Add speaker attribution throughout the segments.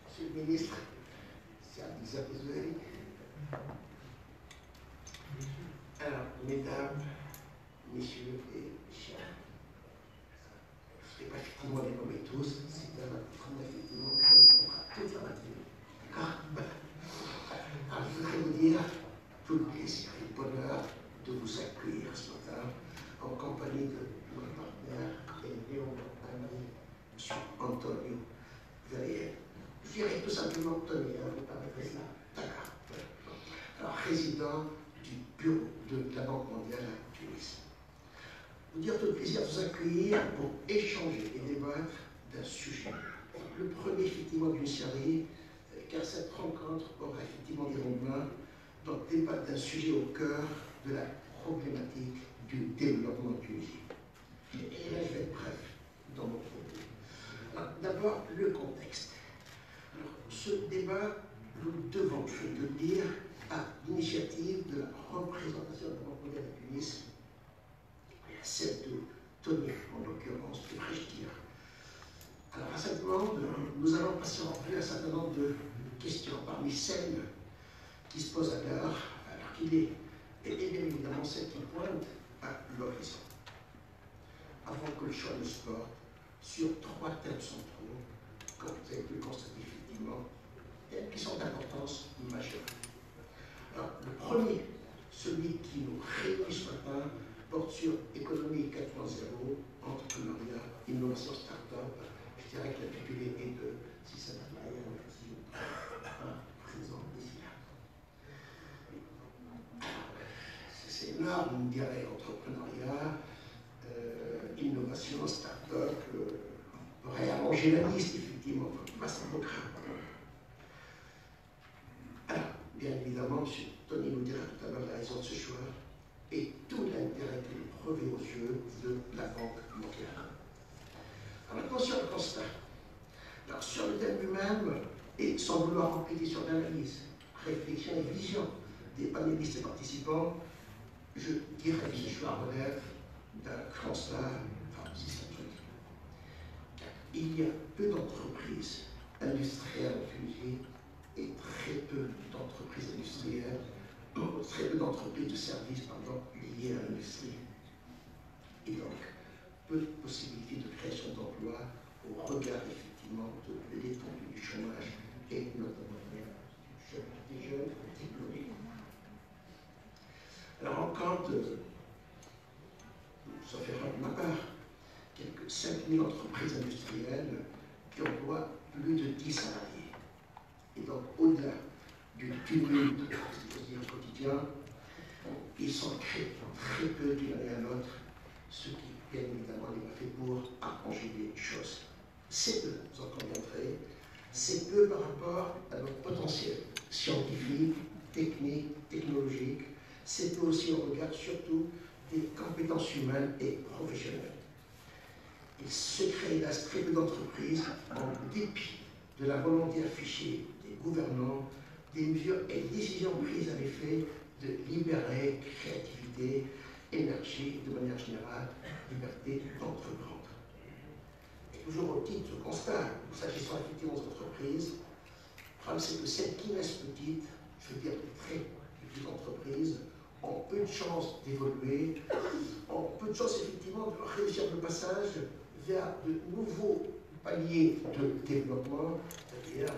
Speaker 1: Monsieur le ministre, c'est un désolé. Alors, mesdames, messieurs et chers, je ne vais pas effectivement les nommer tous, c'est un train effectivement toute la matinée. D'accord? Alors, je voudrais vous dire tout le plaisir et le bonheur de vous accueillir ce matin en compagnie de mon partenaire et Léon ami, M. Antonio Verrier. Je dirais tout simplement Tony, vous permettrez cela? D'accord. Alors, résident du bureau de la Banque mondiale à Tunis. Vous dire tout le plaisir de vous accueillir pour échanger et débattre d'un sujet. Le premier, effectivement, d'une série, car cette rencontre aura effectivement des lendemains, donc débattre d'un sujet au cœur de la problématique du développement tunisien. Et là, je vais être bref dans mon propos. D'abord, le contexte. Alors, ce débat, nous devons, je veux le dire, à l'initiative de la représentation de la Banque mondiale à Tunis, et à celle de Tony, en l'occurrence, devrais-je dire. Alors, à cet moment, nous allons passer en revue un certain nombre de questions parmi celles qui se posent à l'heure, alors qu'il est, et bien évidemment celles qui pointent à l'horizon. Avant que le choix ne se porte sur trois thèmes centraux, comme vous avez pu le constater effectivement, thèmes qui sont d'importance majeure. Alors, le premier, celui qui nous réunit ce matin, porte sur économie 4.0, entrepreneuriat, innovation, start-up. Je dirais que l'intitulé est de, si ça n'a pas rien, présent ici. C'est énorme, on dirait, entrepreneuriat, innovation, start-up, on pourrait allonger la liste, effectivement, vaste programme. Alors, bien évidemment, M. Tony nous dira tout à l'heure la raison de ce choix et tout l'intérêt qu'il revêt aux yeux de la Banque mondiale. Alors, maintenant, sur le constat. Alors, sur le thème lui-même, et sans vouloir empiéter sur l'analyse, réflexion et vision des panélistes et participants, je dirais que ce choix relève d'un constat, enfin, si ça peut dire. Il y a peu d'entreprises industrielles en Tunisie et très peu d'entreprises industrielles, très peu d'entreprises de services, pardon, liées à l'industrie. Et donc, peu de possibilités de création d'emplois au regard, effectivement, de l'étendue du chômage et notamment des jeunes diplômés. Alors, en compte, sauf erreur de ma part, quelques 5000 entreprises industrielles qui emploient plus de 10 salariés. Et donc, au-delà du tumulte au quotidien, ils sont très peu d'une année à l'autre, ce qui, bien évidemment, n'est pas fait pour arranger les choses. C'est peu, vous en conviendrez, c'est peu par rapport à notre potentiel scientifique, technique, technologique, c'est peu aussi au regard surtout des compétences humaines et professionnelles. Il se crée hélas très peu d'entreprises en dépit de la volonté affichée des gouvernants, des mesures et décisions prises à l'effet de libérer créativité, énergie, de manière générale, liberté d'entreprendre. Et toujours au titre de ce constat, s'agissant effectivement des entreprises, le problème c'est que celles qui naissent petites, je veux dire très petites entreprises, ont peu de chances d'évoluer, ont peu de chances effectivement de réussir le passage vers de nouveaux paliers de développement, c'est-à-dire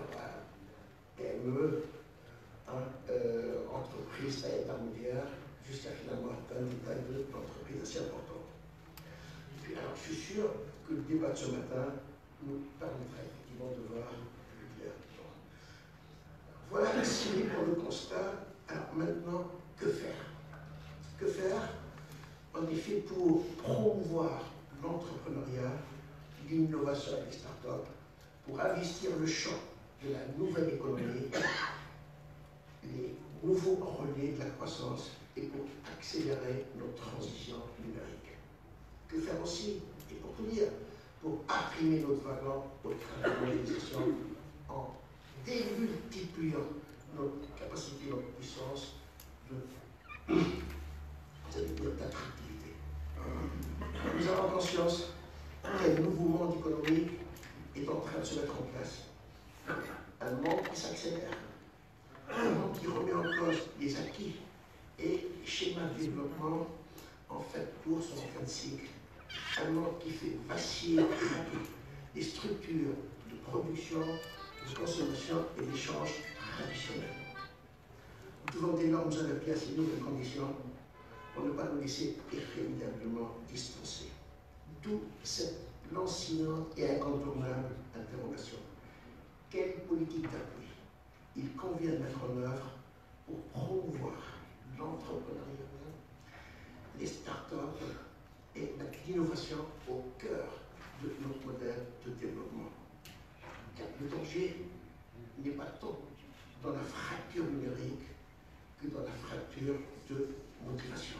Speaker 1: PME, entreprise intermédiaire, jusqu'à finalement atteindre une taille d'entreprise assez importante. Et puis, alors, je suis sûr que le débat de ce matin nous permettra effectivement de voir plus clair. Voilà ici pour le constat. Alors maintenant, que faire? Que faire, en effet, pour promouvoir l'entrepreneuriat, l'innovation avec les startups, pour investir le champ de la nouvelle économie, les nouveaux relais de la croissance et pour accélérer notre transition numérique. Que faire aussi, et pour tout dire, pour imprimer notre valeur au travers de l'organisation en démultipliant notre capacité, notre puissance d'attractivité. Nous avons conscience qu'un nouveau monde économique est en train de se mettre en place. Un monde qui s'accélère, un monde qui remet en cause les acquis et les schémas de développement en fait course en fin de cycle. Un monde qui fait vaciller les structures de production, de consommation et d'échange traditionnels. Nous devons dès lors nous adapter à ces nouvelles conditions pour ne pas nous laisser irrémédiablement dispenser. D'où cette lancinante et incontournable interrogation. Quelle politique d'appui il convient de mettre en œuvre pour promouvoir l'entrepreneuriat, les start-up et l'innovation au cœur de notre modèle de développement? Car le danger n'est pas tant dans la fracture numérique que dans la fracture de motivation.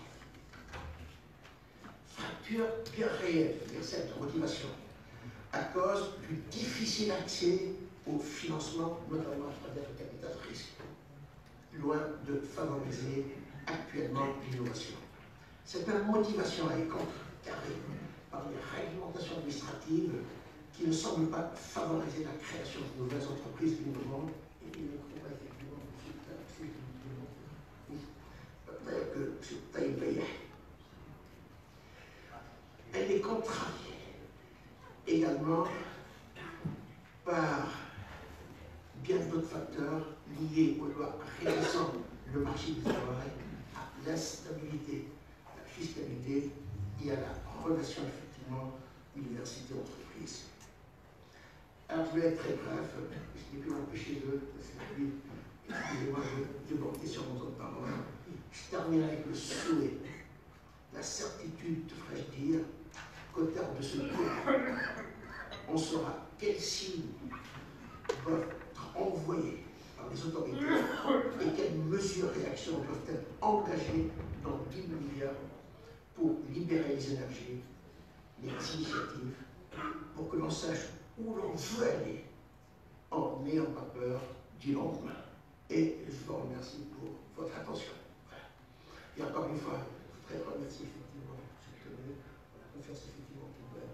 Speaker 1: Fracture bien réelle, celle de motivation, à cause du difficile accès au financement, notamment à travers le capital risque, loin de favoriser actuellement l'innovation. Cette même motivation est contrecarrée par les réglementations administratives qui ne semblent pas favoriser la création de nouvelles entreprises innovantes et qui ne trouvent effectivement d'ailleurs que c'est taille. Elle est contrariée également par bien d'autres facteurs liés aux lois régissant le marché du travail, à l'instabilité, à la fiscalité et à la relation effectivement université-entreprise. Alors je vais être très bref, je n'ai pu m'empêcher de excusez-moi de porter sur mon temps de parole. Je termine avec le souhait, la certitude, devrais-je dire, qu'au terme de ce cours, on saura quels signes doivent être envoyés par les autorités et quelles mesures et actions doivent être engagées dans l'immédiat pour libérer les énergies, les initiatives, pour que l'on sache où l'on veut aller en n'ayant pas peur du lendemain. Et je vous remercie pour votre attention. Et encore une fois, je voudrais remercier effectivement pour la confiance effectivement qu'il doit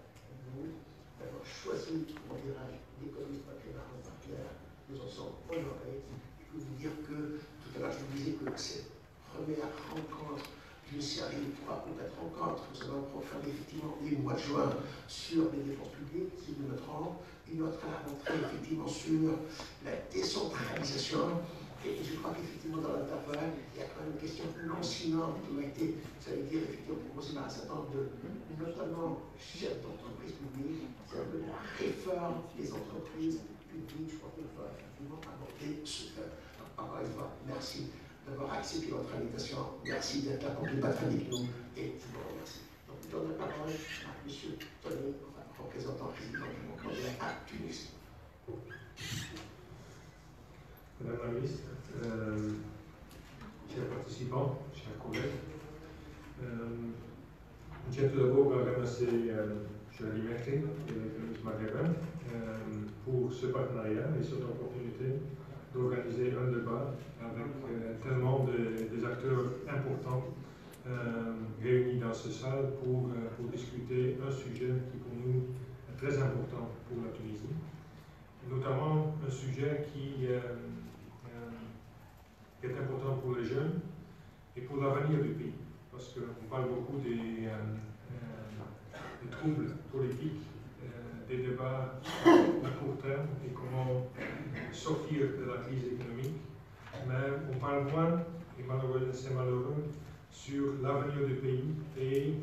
Speaker 1: nous d'avoir choisi mon virage d'économiste patrimoine en partenaire. Nous en sommes honorés. Je peux vous dire que tout à l'heure je vous disais que cette première rencontre d'une série de 3 ou 4 rencontres, nous allons programmer effectivement les mois de juin sur les dépenses publiques, si nous me trompons, une autre à la rentrée effectivement sur la décentralisation. Et je crois qu'effectivement, dans l'intervalle, il y a quand même une question lancinante qui m'a été, ça veut dire, effectivement, proposée par un certain nombre de, notamment chefs d'entreprise publiques, c'est un peu la réforme des entreprises publiques. Je crois qu'il va effectivement aborder ce fait. Par encore une fois, merci d'avoir accepté notre invitation. Merci d'être accompli avec nous et je vous remercie. Donc, je donne la parole à M. Tony, représentant président du Congrès à Tunis.
Speaker 2: Madame la ministre, chers participants, chers collègues, je tiens tout d'abord à remercier Charlie Merkel et l'économiste maghrébin pour ce partenariat et cette opportunité d'organiser un débat avec tellement des acteurs importants réunis dans cette salle pour discuter un sujet qui pour nous est très important pour la Tunisie, notamment un sujet qui est important pour les jeunes et pour l'avenir du pays, parce qu'on parle beaucoup des troubles politiques, des débats à court terme et comment sortir de la crise économique, mais on parle moins, et malheureusement c'est malheureux, sur l'avenir du pays et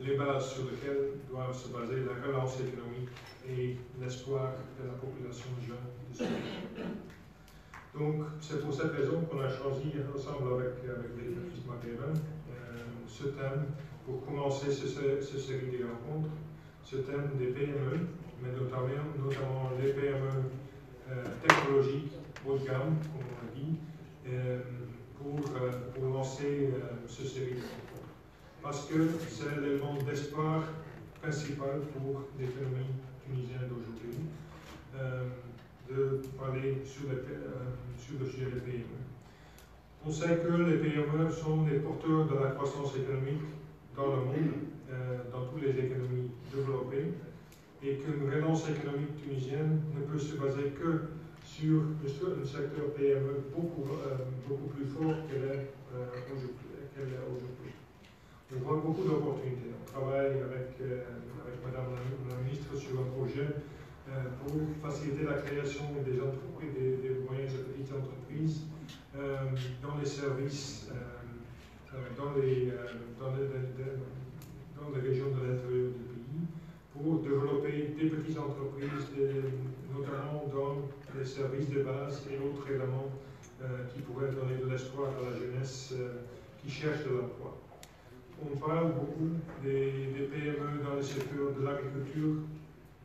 Speaker 2: les bases sur lesquelles doit se baser la relance économique et l'espoir de la population jeune de ce pays. Donc, c'est pour cette raison qu'on a choisi, ensemble avec les économistes maghrébins, ce thème pour commencer cette série de rencontres, ce thème des PME, mais notamment les PME technologiques haut de gamme, comme on l'a dit, pour lancer cette série de rencontres. Parce que c'est l'élément d'espoir principal pour l'économie tunisienne d'aujourd'hui, de parler sur le sujet des PME. On sait que les PME sont les porteurs de la croissance économique dans le monde, dans toutes les économies développées, et qu'une relance économique tunisienne ne peut se baser que sur un secteur PME beaucoup plus fort qu'elle est aujourd'hui. On voit beaucoup d'opportunités. On travaille avec Madame la ministre sur un projet pour faciliter la création des entreprises, des moyennes et petites entreprises dans les services, dans les régions de l'intérieur du pays, pour développer des petites entreprises, notamment dans les services de base et autres éléments qui pourraient donner de l'espoir à la jeunesse qui cherche de l'emploi. On parle beaucoup des PME dans le secteur de l'agriculture,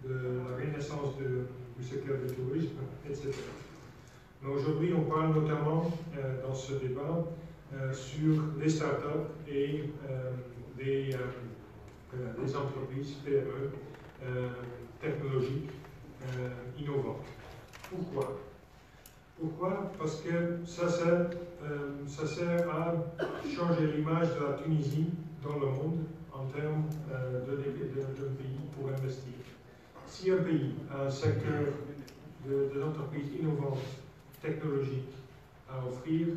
Speaker 2: de la renaissance du secteur du tourisme, etc. Mais aujourd'hui, on parle notamment dans ce débat sur les startups et des entreprises PME technologiques innovantes. Pourquoi? Pourquoi? Parce que ça sert à changer l'image de la Tunisie dans le monde en termes d'un pays pour investir. Si un pays a un secteur d'entreprises innovantes, technologiques à offrir,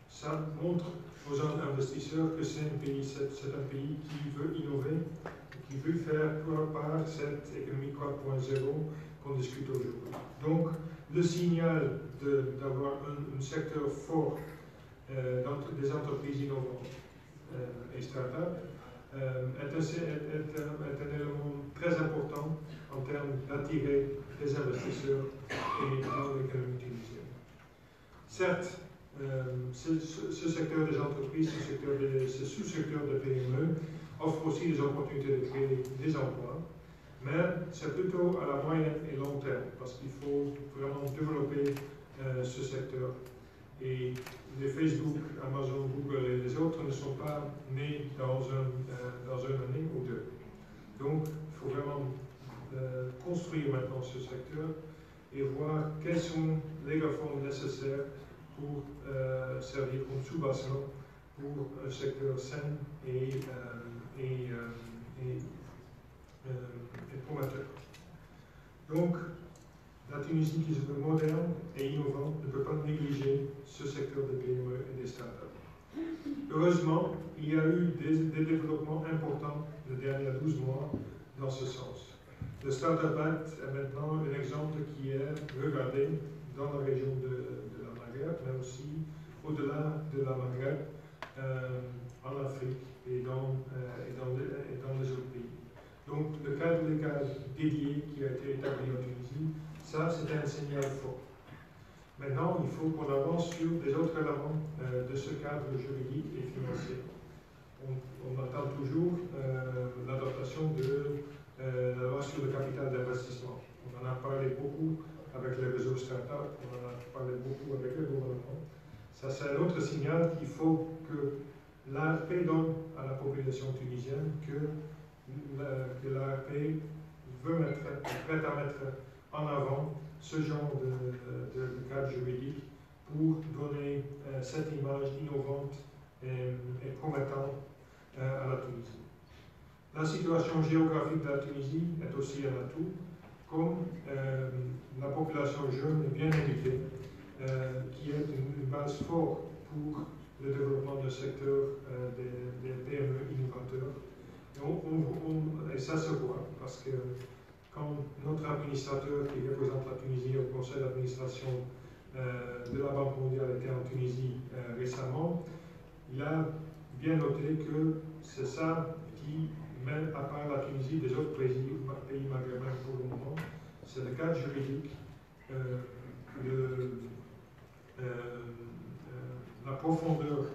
Speaker 2: ça montre aux investisseurs que c'est un pays qui veut innover, qui veut faire part de cette économie 4.0 qu'on discute aujourd'hui. Donc, le signal d'avoir un secteur fort des entreprises innovantes et start-up est un élément très important en termes d'attirer des investisseurs et dans l'économie tunisienne. Certes, ce secteur des entreprises, ce sous-secteur de PME offre aussi des opportunités de créer des emplois, mais c'est plutôt à la moyenne et long terme, parce qu'il faut vraiment développer ce secteur. Et les Facebook, Amazon, Google et les autres ne sont pas nés dans une année ou deux. Donc, il faut vraiment construire maintenant ce secteur et voir quels sont les réformes nécessaires pour servir comme sous-bassin pour un secteur sain et prometteur. Donc, la Tunisie qui se veut moderne et innovante ne peut pas négliger ce secteur des PME et des startups. Heureusement, il y a eu des développements importants les derniers 12 mois dans ce sens. Le Startup Act est maintenant un exemple qui est regardé dans la région de la Maghreb, mais aussi au-delà de la Maghreb, en Afrique et dans les autres pays. Donc le cadre légal dédié qui a été établi en Tunisie, ça c'était un signal fort. Maintenant, il faut qu'on avance sur des autres éléments de ce cadre juridique et financier. On attend toujours l'adaptation de la loi sur le capital d'investissement. On en a parlé beaucoup avec les réseaux start-up, on en a parlé beaucoup avec le gouvernement. Ça, c'est un autre signal qu'il faut que l'ARP donne à la population tunisienne que l'ARP veut être prête à mettre en avant ce genre de cadre juridique pour donner cette image innovante et promettante à la Tunisie. La situation géographique de la Tunisie est aussi un atout, comme la population jeune est bien éduquée, qui est une base forte pour le développement du secteur des PME innovateurs. Et ça se voit, parce que quand notre administrateur qui représente la Tunisie au conseil d'administration de la Banque mondiale était en Tunisie récemment, il a bien noté que c'est ça qui met à part la Tunisie des autres pays maghrébins pour le moment. C'est le cadre juridique, la profondeur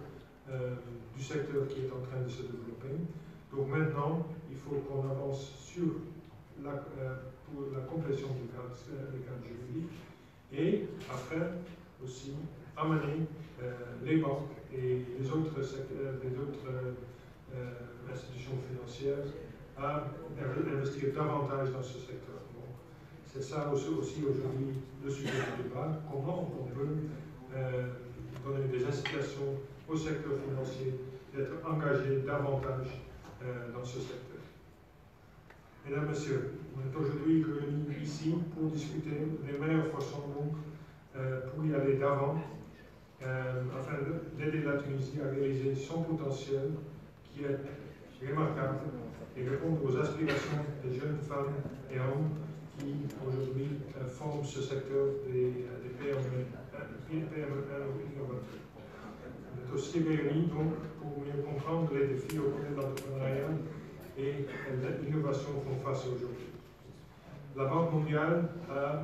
Speaker 2: du secteur qui est en train de se développer. Donc maintenant, il faut qu'on avance sur pour la complétion du cadre juridique et après aussi amener les banques et les autres institutions financières à investir davantage dans ce secteur. C'est ça aussi aujourd'hui le sujet du débat, comment on peut donner des incitations au secteur financier d'être engagé davantage dans ce secteur. Mesdames, Messieurs, on est aujourd'hui réunis ici pour discuter des meilleures façons pour y aller d'avant, afin d'aider la Tunisie à réaliser son potentiel qui est remarquable et répondre aux aspirations des jeunes femmes et hommes qui aujourd'hui forment ce secteur des PME innovateurs. On est aussi réunis donc pour mieux comprendre les défis auxquels l'entrepreneuriat et l'innovation font face aujourd'hui. La Banque mondiale a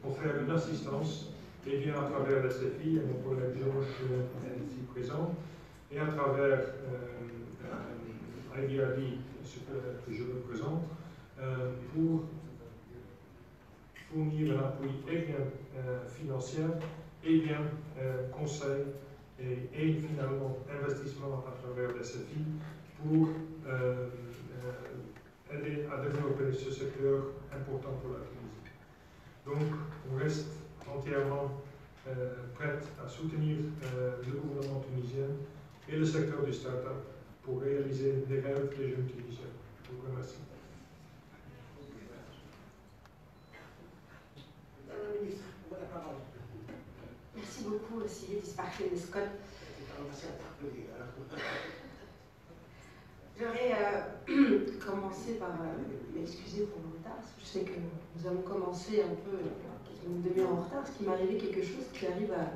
Speaker 2: offert une assistance, et bien à travers la CFI, et mon collègue Georges est ici présent, et à travers IBRD, que je représente, pour fournir un appui et bien financier, et bien conseil, et finalement investissement à travers la CFI, pour aider à développer ce secteur important pour la Tunisie. Donc, on reste entièrement prête à soutenir le gouvernement tunisien et le secteur du start-up pour réaliser les rêves des jeunes Tunisiens. Je vous remercie.
Speaker 3: Merci beaucoup, Sylvie Disparquet-Scott. J'aurais commencé par m'excuser pour le retard, parce que je sais que nous avons commencé un peu une demi-heure en retard, ce qui m'est arrivé quelque chose qui arrive à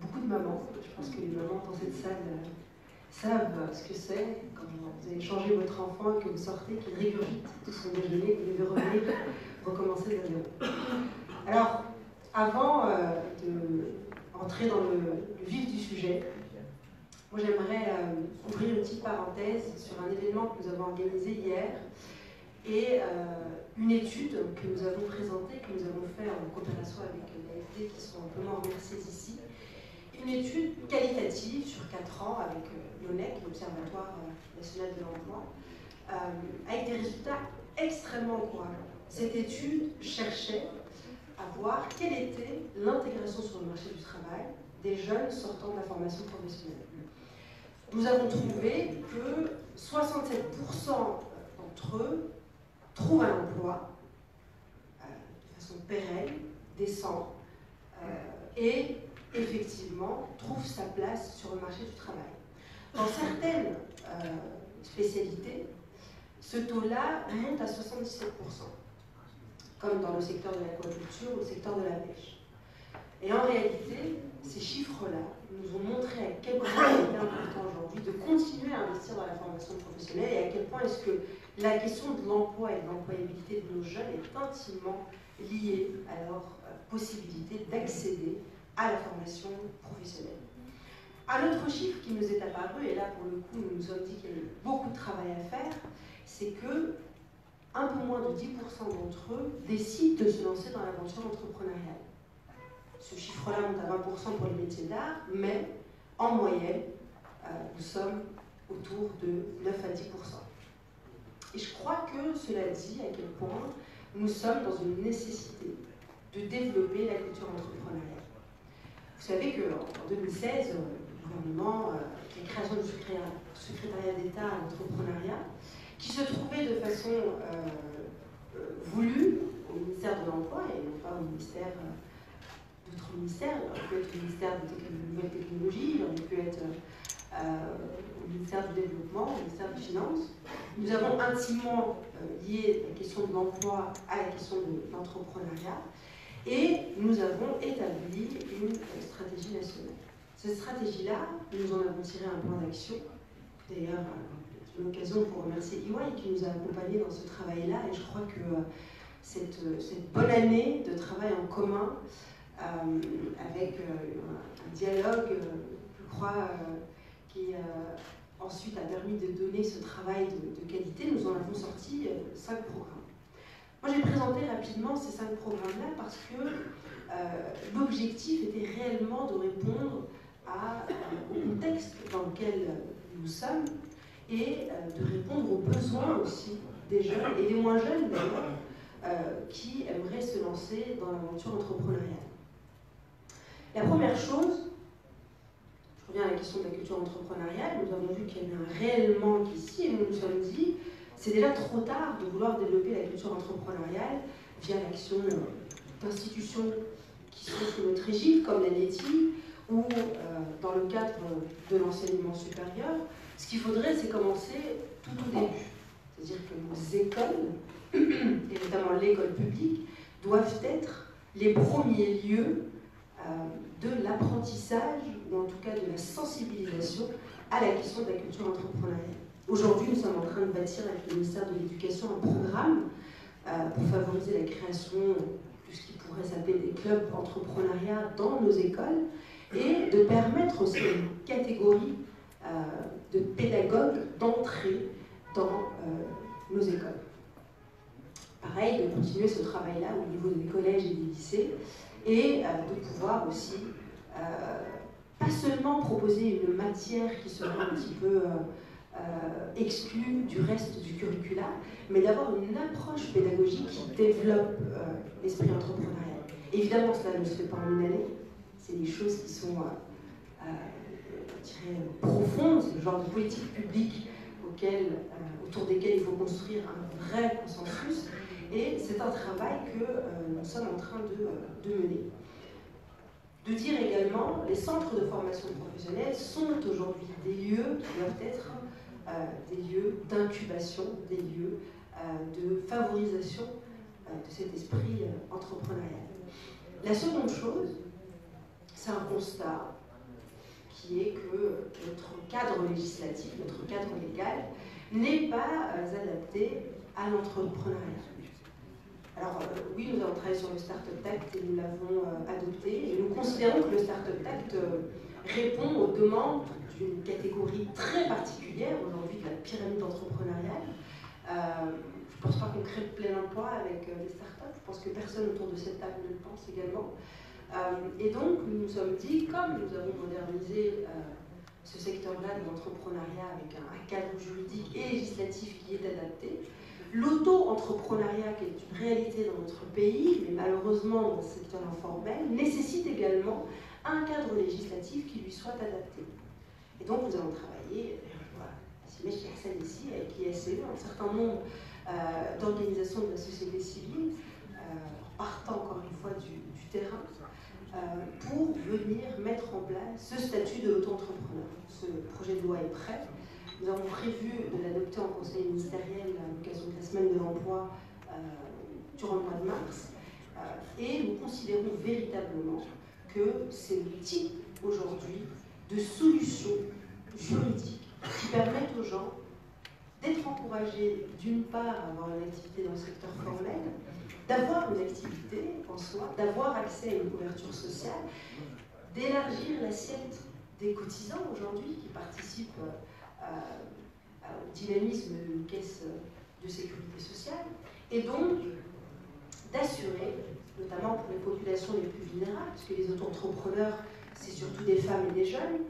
Speaker 3: beaucoup de mamans. Je pense que les mamans dans cette salle savent ce que c'est quand vous avez changé votre enfant et que vous sortez, qu'il régurgite tout son déjeuner, que vous devez revenir, recommencer de zéro. Alors, avant d'entrer dans le vif du sujet, moi j'aimerais ouvrir une petite parenthèse sur un événement que nous avons organisé hier et une étude que nous avons présentée, que nous avons fait en coopération avec l'AFD, qui sont amplement remerciés ici. Une étude qualitative sur 4 ans avec l'ONEC, l'Observatoire national de l'emploi, avec des résultats extrêmement encourageants. Cette étude cherchait à voir quelle était l'intégration sur le marché du travail des jeunes sortant de la formation professionnelle. Nous avons trouvé que 67% d'entre eux trouvent un emploi de façon pérenne, décente, et effectivement trouvent sa place sur le marché du travail. Dans certaines spécialités, ce taux-là monte à 77%, comme dans le secteur de l'aquaculture ou le secteur de la pêche. Et en réalité, ces chiffres-là nous ont montré à quel point il est important aujourd'hui de continuer à investir dans la formation professionnelle et à quel point est-ce que la question de l'emploi et de l'employabilité de nos jeunes est intimement liée à leur possibilité d'accéder à la formation professionnelle. Un autre chiffre qui nous est apparu, et là pour le coup nous nous sommes dit qu'il y avait beaucoup de travail à faire, c'est que un peu moins de 10% d'entre eux décident de se lancer dans l'aventure entrepreneuriale. Ce chiffre-là monte à 20% pour les métiers d'art, mais en moyenne, nous sommes autour de 9 à 10%. Et je crois que cela dit à quel point nous sommes dans une nécessité de développer la culture entrepreneuriale. Vous savez qu'en 2016, le gouvernement, la création du secrétariat d'État à l'entrepreneuriat, qui se trouvait de façon voulue au ministère de l'Emploi et non pas au ministère d'autres ministères. Il aurait pu être au ministère des Nouvelles Technologies, il aurait pu être au ministère du Développement, au ministère des Finances. Nous avons intimement lié la question de l'emploi à la question de l'entrepreneuriat et nous avons établi une stratégie nationale. Cette stratégie-là, nous en avons tiré un plan d'action. D'ailleurs, c'est une occasion pour remercier EY qui nous a accompagnés dans ce travail-là et je crois que cette bonne année de travail en commun avec un dialogue, je crois, qui ensuite a permis de donner ce travail de qualité. Nous en avons sorti 5 programmes. Moi, j'ai présenté rapidement ces 5 programmes-là parce que l'objectif était réellement de répondre au contexte dans lequel nous sommes et de répondre aux besoins aussi des jeunes et des moins jeunes d'ailleurs qui aimeraient se lancer dans l'aventure entrepreneuriale. La première chose, je reviens à la question de la culture entrepreneuriale, nous avons vu qu'il y avait un réel manque ici et nous nous sommes dit c'est déjà trop tard de vouloir développer la culture entrepreneuriale via l'action d'institutions qui sont sous notre égide, comme la NETI, ou dans le cadre de l'enseignement supérieur. Ce qu'il faudrait, c'est commencer tout au début. C'est-à-dire que nos écoles, et notamment l'école publique, doivent être les premiers lieux de l'apprentissage, ou en tout cas de la sensibilisation à la question de la culture entrepreneuriale. Aujourd'hui, nous sommes en train de bâtir avec le ministère de l'Éducation un programme pour favoriser la création de ce qui pourrait s'appeler des clubs entrepreneuriat dans nos écoles et de permettre aussi une catégorie de pédagogues d'entrer dans nos écoles. Pareil, de continuer ce travail-là au niveau des collèges et des lycées et de pouvoir aussi pas seulement proposer une matière qui serait un petit peu exclue du reste du curricula, mais d'avoir une approche pédagogique qui développe l'esprit entrepreneurial. Évidemment, cela ne se fait pas en une année, c'est des choses qui sont profondes, c'est le genre de politique publique autour desquelles il faut construire un vrai consensus, et c'est un travail que nous sommes en train de mener. De dire également, les centres de formation professionnelle sont aujourd'hui des lieux qui doivent être des lieux d'incubation, des lieux de favorisation de cet esprit entrepreneurial. La seconde chose, c'est un constat qui est que notre cadre législatif, notre cadre légal, n'est pas adapté à l'entrepreneuriat. Alors oui, nous avons travaillé sur le Startup Act et nous l'avons adopté, et nous considérons que le Startup Act répond aux demandes d'une catégorie très particulière aujourd'hui de la pyramide entrepreneuriale. Je ne pense pas qu'on crée le plein emploi avec les startups, je pense que personne autour de cette table ne le pense également. Et donc nous nous sommes dit, comme nous avons modernisé ce secteur-là de l'entrepreneuriat avec un cadre juridique et législatif qui est adapté, l'auto-entrepreneuriat, qui est une réalité dans notre pays, mais malheureusement dans le secteur informel, nécessite également un cadre législatif qui lui soit adapté. Et donc nous avons travaillé, chez Arsène ici, avec l'ISCE, un certain nombre d'organisations de la société civile, partant encore une fois du terrain, pour venir mettre en place ce statut de l'auto-entrepreneur. Ce projet de loi est prêt. Nous avons prévu de l'adopter en conseil ministériel à l'occasion de la semaine de l'emploi durant le mois de mars. Et nous considérons véritablement que c'est le type aujourd'hui de solutions juridiques qui permettent aux gens d'être encouragé d'une part à avoir une activité dans le secteur formel, d'avoir une activité en soi, d'avoir accès à une couverture sociale, d'élargir l'assiette des cotisants aujourd'hui qui participent au dynamisme d'une caisse de sécurité sociale, et donc d'assurer, notamment pour les populations les plus vulnérables, puisque les auto-entrepreneurs, c'est surtout des femmes et des jeunes,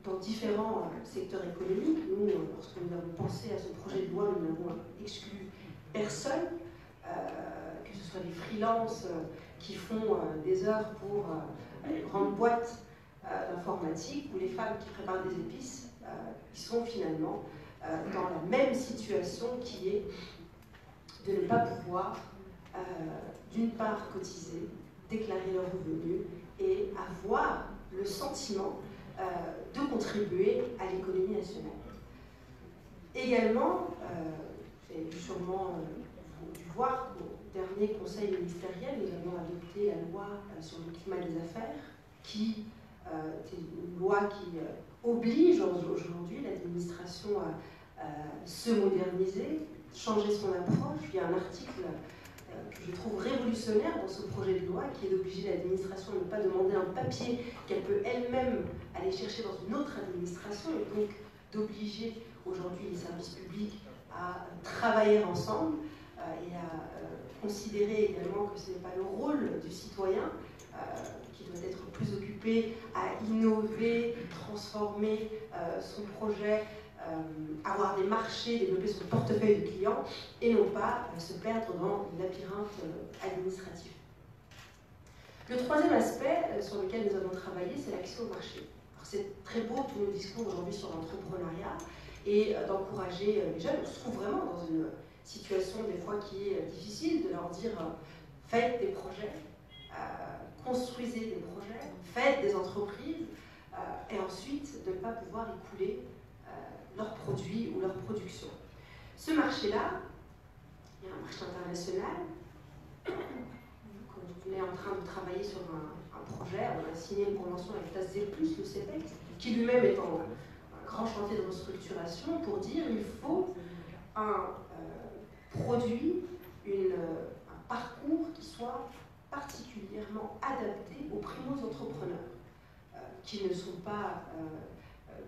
Speaker 3: dans différents secteurs économiques. Nous, lorsque nous avons pensé à ce projet de loi, nous n'avons exclu personne, que ce soit les freelances qui font des heures pour les grandes boîtes d'informatique ou les femmes qui préparent des épices, qui sont finalement dans la même situation qui est de ne pas pouvoir, d'une part, cotiser, déclarer leurs revenus et avoir le sentiment de contribuer à l'économie nationale. Également, vous avez sûrement dû voir qu'au dernier conseil ministériel, nous avons adopté la loi sur le climat des affaires, qui est une loi qui oblige aujourd'hui l'administration à se moderniser, changer son approche. Il y a un article que je trouve révolutionnaire dans ce projet de loi, qui est d'obliger l'administration à ne pas demander un papier qu'elle peut elle-même aller chercher dans une autre administration, et donc d'obliger aujourd'hui les services publics à travailler ensemble et à considérer également que ce n'est pas le rôle du citoyen qui doit être plus occupé à innover, transformer son projet, avoir des marchés, développer son portefeuille de clients, et non pas se perdre dans le labyrinthe administratif. Le troisième aspect sur lequel nous avons travaillé, c'est l'accès au marché. C'est très beau tous nos discours aujourd'hui sur l'entrepreneuriat et d'encourager les jeunes. On se trouve vraiment dans une situation des fois qui est difficile, de leur dire faites des projets, construisez des projets, faites des entreprises, et ensuite de ne pas pouvoir écouler leurs produits ou leur production. Ce marché-là, il y a un marché international. On est en train de travailler sur un projet, on a signé une convention avec TASD+, le CEPEC, qui lui-même est en grand chantier de restructuration, pour dire qu'il faut un produit, un parcours qui soit particulièrement adapté aux primo-entrepreneurs, qui ne sont pas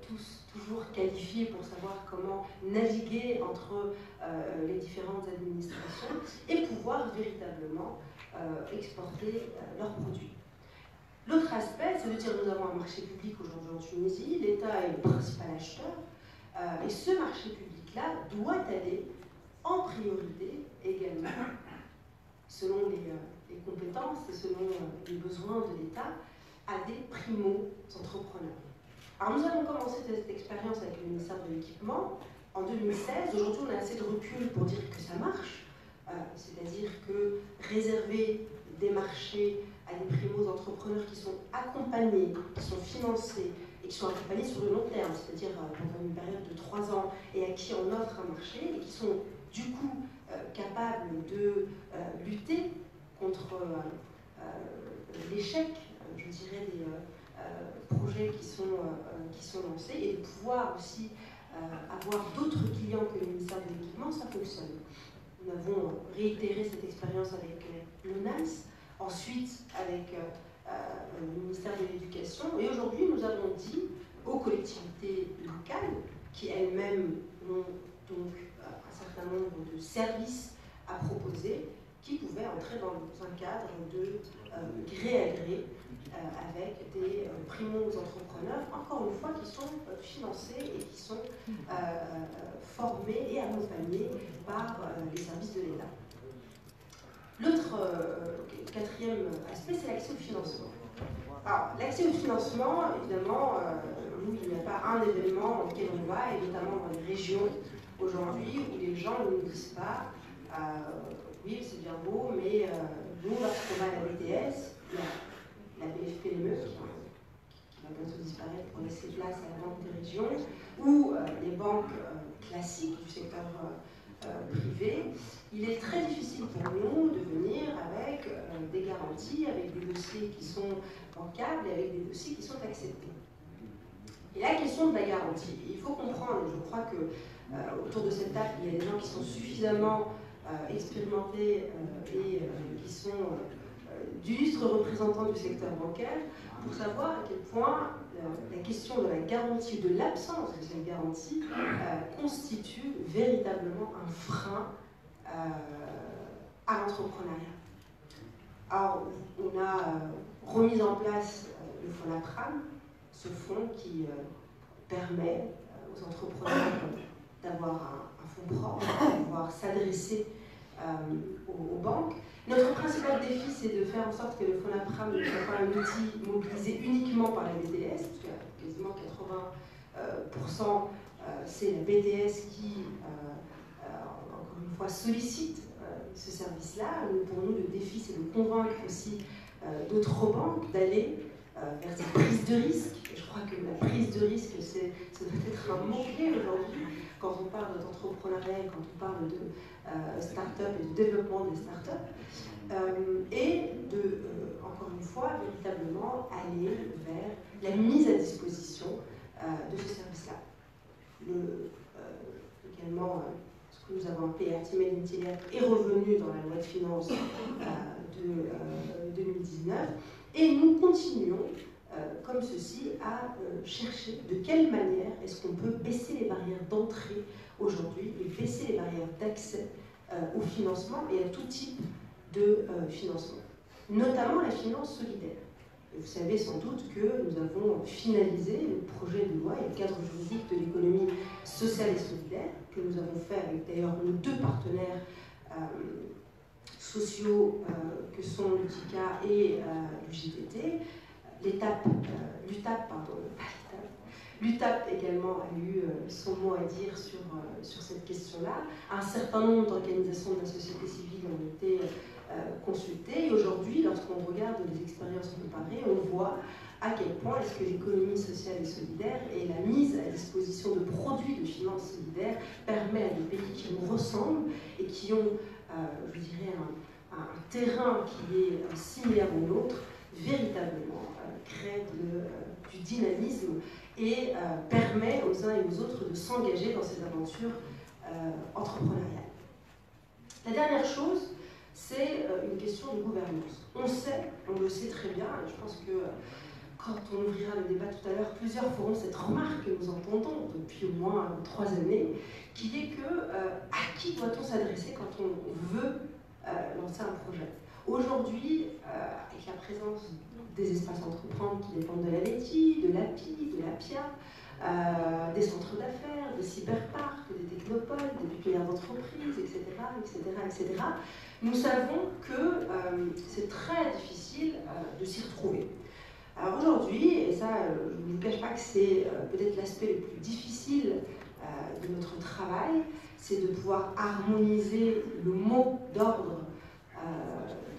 Speaker 3: tous toujours qualifiés pour savoir comment naviguer entre les différentes administrations et pouvoir véritablement exporter leurs produits. L'autre aspect, c'est de dire que nous avons un marché public aujourd'hui en Tunisie, l'État est le principal acheteur, et ce marché public-là doit aller en priorité également, selon les compétences et selon les besoins de l'État, à des primo-entrepreneurs. Alors nous avons commencé cette expérience avec le ministère de l'Équipement en 2016. Aujourd'hui, on a assez de recul pour dire que ça marche, c'est-à-dire que réserver des marchés à des primo-entrepreneurs qui sont accompagnés, qui sont financés et qui sont accompagnés sur le long terme, c'est-à-dire pendant une période de 3 ans, et à qui on offre un marché et qui sont du coup capables de lutter contre l'échec, je dirais, des projets qui sont lancés, et de pouvoir aussi avoir d'autres clients que le ministère de l'Équipement, ça fonctionne. Nous avons réitéré cette expérience avec l'ONAS, ensuite avec le ministère de l'Éducation, et aujourd'hui nous avons dit aux collectivités locales, qui elles-mêmes ont donc un certain nombre de services à proposer, qui pouvaient entrer dans un cadre de gré à gré avec des primo-entrepreneurs, encore une fois, qui sont financés et qui sont formés et accompagnés par les services de l'État. L'autre, quatrième aspect, c'est l'accès au financement. Alors, l'accès au financement, évidemment, nous, il n'y a pas un événement dans lequel on va, et notamment dans les régions aujourd'hui, où les gens ne nous disent pas oui, c'est bien beau, mais nous, lorsqu'on va à la BTS, la BFPME, qui va bientôt disparaître pour laisser place à la Banque des régions, ou les banques classiques du secteur privé, il est très difficile pour nous de venir avec des garanties, avec des dossiers qui sont bancables et avec des dossiers qui sont acceptés. Et la question de la garantie, il faut comprendre, et je crois que autour de cette table, il y a des gens qui sont suffisamment expérimentés et qui sont d'illustres représentants du secteur bancaire pour savoir à quel point la question de la garantie, de l'absence de cette garantie, constitue véritablement un frein à l'entrepreneuriat. Alors, on a remis en place le FONAPRAM, ce fonds qui permet aux entrepreneurs d'avoir un fonds propre, de pouvoir s'adresser aux banques. Notre principal défi, c'est de faire en sorte que le FONAPRAM ne soit pas un outil mobilisé uniquement par la BTS, parce que quasiment 80%, c'est la BTS qui, encore une fois, sollicite ce service-là. Pour nous, le défi, c'est de convaincre aussi d'autres banques d'aller vers cette prise de risque. Et je crois que la prise de risque, ça doit être un mot-clé aujourd'hui quand on parle d'entrepreneuriat, quand on parle de start-up et de développement des start-up, et de, encore une fois, véritablement aller vers la mise à disposition de ce service-là. Également, ce que nous avons appelé Ultimate Intelligence est revenu dans la loi de finances de 2019, et nous continuons comme ceci à chercher de quelle manière est-ce qu'on peut baisser les barrières d'entrée aujourd'hui et baisser les barrières d'accès au financement et à tout type de financement, notamment la finance solidaire. Et vous savez sans doute que nous avons finalisé le projet de loi et le cadre juridique de l'économie sociale et solidaire, que nous avons fait avec d'ailleurs nos deux partenaires sociaux que sont l'UTICA et l'UJTT. L'UTAP également a eu son mot à dire sur cette question-là. Un certain nombre d'organisations de la société civile ont été consultées. Et aujourd'hui, lorsqu'on regarde les expériences comparées, on voit à quel point est-ce que l'économie sociale et solidaire et la mise à disposition de produits de finances solidaires permet à des pays qui nous ressemblent et qui ont, je dirais, un terrain qui est similaire au nôtre, véritablement crée du dynamisme et permet aux uns et aux autres de s'engager dans cette aventure entrepreneuriale. La dernière chose, c'est une question de gouvernance. On le sait très bien, et je pense que quand on ouvrira le débat tout à l'heure, plusieurs feront cette remarque que nous entendons depuis au moins 3 années, qui est que à qui doit-on s'adresser quand on veut lancer un projet? Aujourd'hui, avec la présence des espaces entreprendre qui dépendent de la LETI, de l'API, de l'APIA, des centres d'affaires, des cyberparcs, des technopoles, des pépinières d'entreprise, etc., nous savons que c'est très difficile de s'y retrouver. Alors aujourd'hui, et ça, je ne vous cache pas que c'est peut-être l'aspect le plus difficile de notre travail, c'est de pouvoir harmoniser le mot d'ordre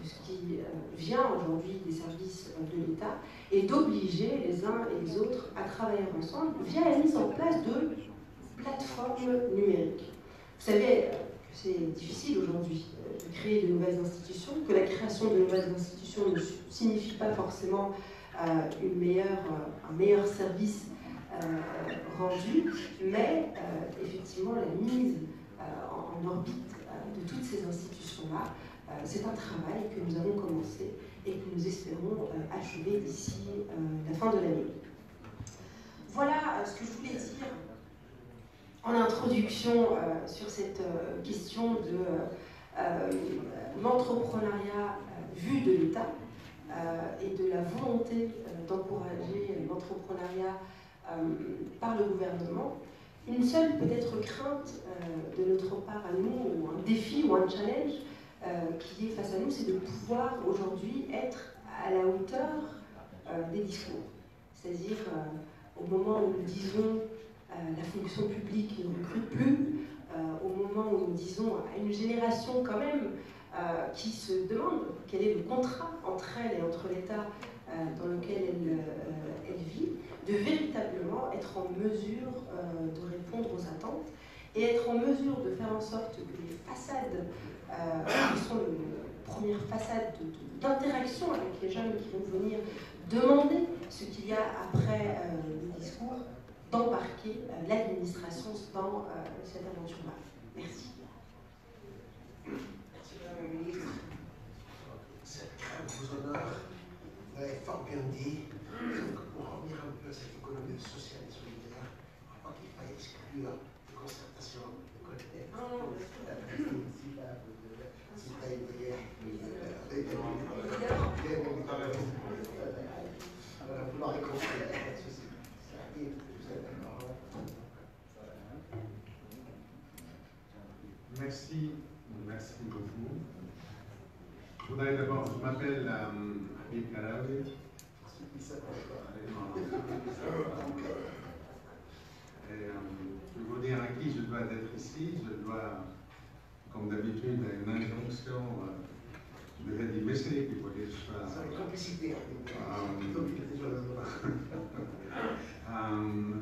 Speaker 3: de ce qui vient aujourd'hui des services de l'État et d'obliger les uns et les autres à travailler ensemble via la mise en place de plateformes numériques. Vous savez que c'est difficile aujourd'hui de créer de nouvelles institutions, que la création de nouvelles institutions ne signifie pas forcément un meilleur service rendu, mais effectivement la mise en orbite de toutes ces institutions-là, c'est un travail que nous avons commencé et que nous espérons achever d'ici la fin de l'année. Voilà ce que je voulais dire en introduction sur cette question de l'entrepreneuriat vu de l'État et de la volonté d'encourager l'entrepreneuriat par le gouvernement. Une seule peut-être crainte de notre part à nous, ou un défi ou un challenge qui est face à nous, c'est de pouvoir aujourd'hui être à la hauteur des discours. C'est-à-dire au moment où nous disons la fonction publique ne recrute plus, au moment où nous disons à une génération quand même qui se demande quel est le contrat entre elle et entre l'État dans lequel elle vit, de véritablement être en mesure de répondre aux attentes et être en mesure de faire en sorte que les façades, qui sont les premières façades d'interaction avec les jeunes qui vont venir demander ce qu'il y a après le discours, d'embarquer l'administration dans cette aventure-là. Merci.
Speaker 1: Merci Madame la Ministre. Cette crème vous honore. Vous l'avez fort bien dit. Sauf que pour revenir un peu à cette économie sociale et solidaire, je crois qu'il faille exclure les concertations de collègues. Si tu as une prière, vous l'aurez compris, pas de souci. Ça arrive, vous êtes d'accord.
Speaker 4: Merci beaucoup. Je voudrais d'abord, je m'appelle Habib Karawi. Je veux vous dire à qui je dois être ici. Je dois, comme d'habitude, à une injonction. Je devrais dire merci pour dire ça.
Speaker 1: C'est une complicité.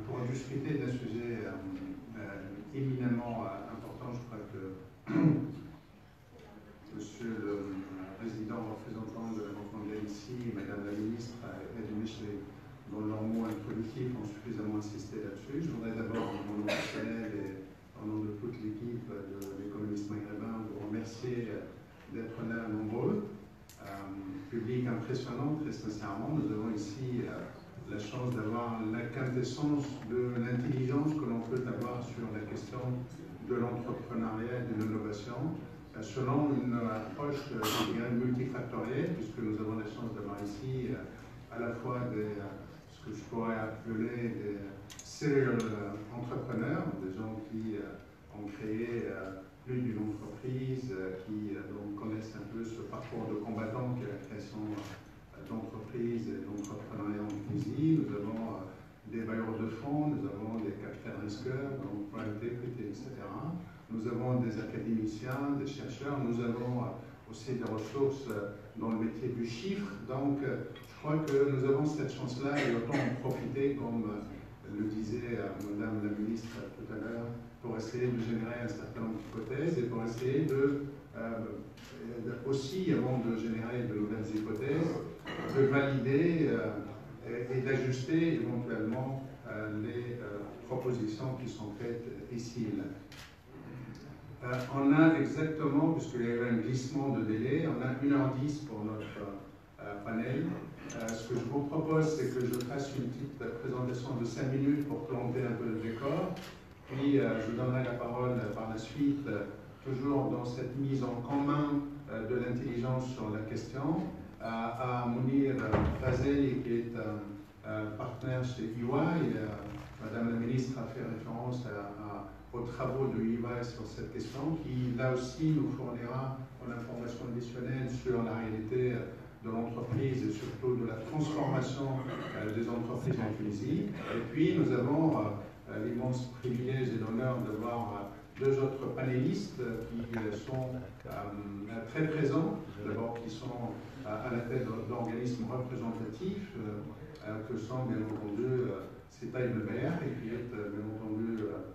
Speaker 4: Pour discuter d'un sujet éminemment important, je crois que Monsieur le président représentant de l'entendement ici, Madame la ministre et du Michelet, dont leurs mots introductifs ont suffisamment insisté là-dessus. Je voudrais d'abord, en mon nom personnel et au nom de toute l'équipe de l'économiste maghrébin, vous remercier d'être là nombreux. Public impressionnant, très sincèrement. Nous avons ici la chance d'avoir la quintessence de l'intelligence que l'on peut avoir sur la question de l'entrepreneuriat et de l'innovation, selon une approche multifactorielle, puisque nous avons la chance d'avoir ici à la fois ce que je pourrais appeler des serial entrepreneurs, des gens qui ont créé plus d'une entreprise, qui donc connaissent un peu ce parcours de combattant qui est la création d'entreprises et d'entrepreneuriat en Tunisie. Nous avons des bailleurs de fonds, nous avons des capital risqueurs, donc private equity, etc. Nous avons des académiciens, des chercheurs, nous avons aussi des ressources dans le métier du chiffre. Donc, je crois que nous avons cette chance-là et autant en profiter, comme le disait Madame la ministre tout à l'heure, pour essayer de générer un certain nombre d'hypothèses et pour essayer aussi, avant de générer de nouvelles hypothèses, de valider et d'ajuster éventuellement les propositions qui sont faites ici et là. On a exactement, puisqu'il y avait un glissement de délai, on a 1h10 pour notre panel. Ce que je vous propose, c'est que je fasse une petite présentation de 5 minutes pour planter un peu le décor. Puis je donnerai la parole par la suite, toujours dans cette mise en commun de l'intelligence sur la question, à Mounir Fazeli, qui est partenaire chez EY. Madame la ministre a fait référence aux travaux de EY sur cette question, qui là aussi nous fournira une information additionnelle sur la réalité de l'entreprise et surtout de la transformation des entreprises en Tunisie. Et puis nous avons l'immense privilège et l'honneur de voir deux autres panélistes qui sont très présents, d'abord qui sont à la tête d'organismes représentatifs, que sont bien entendu Seta Ibnebert, qui est bien entendu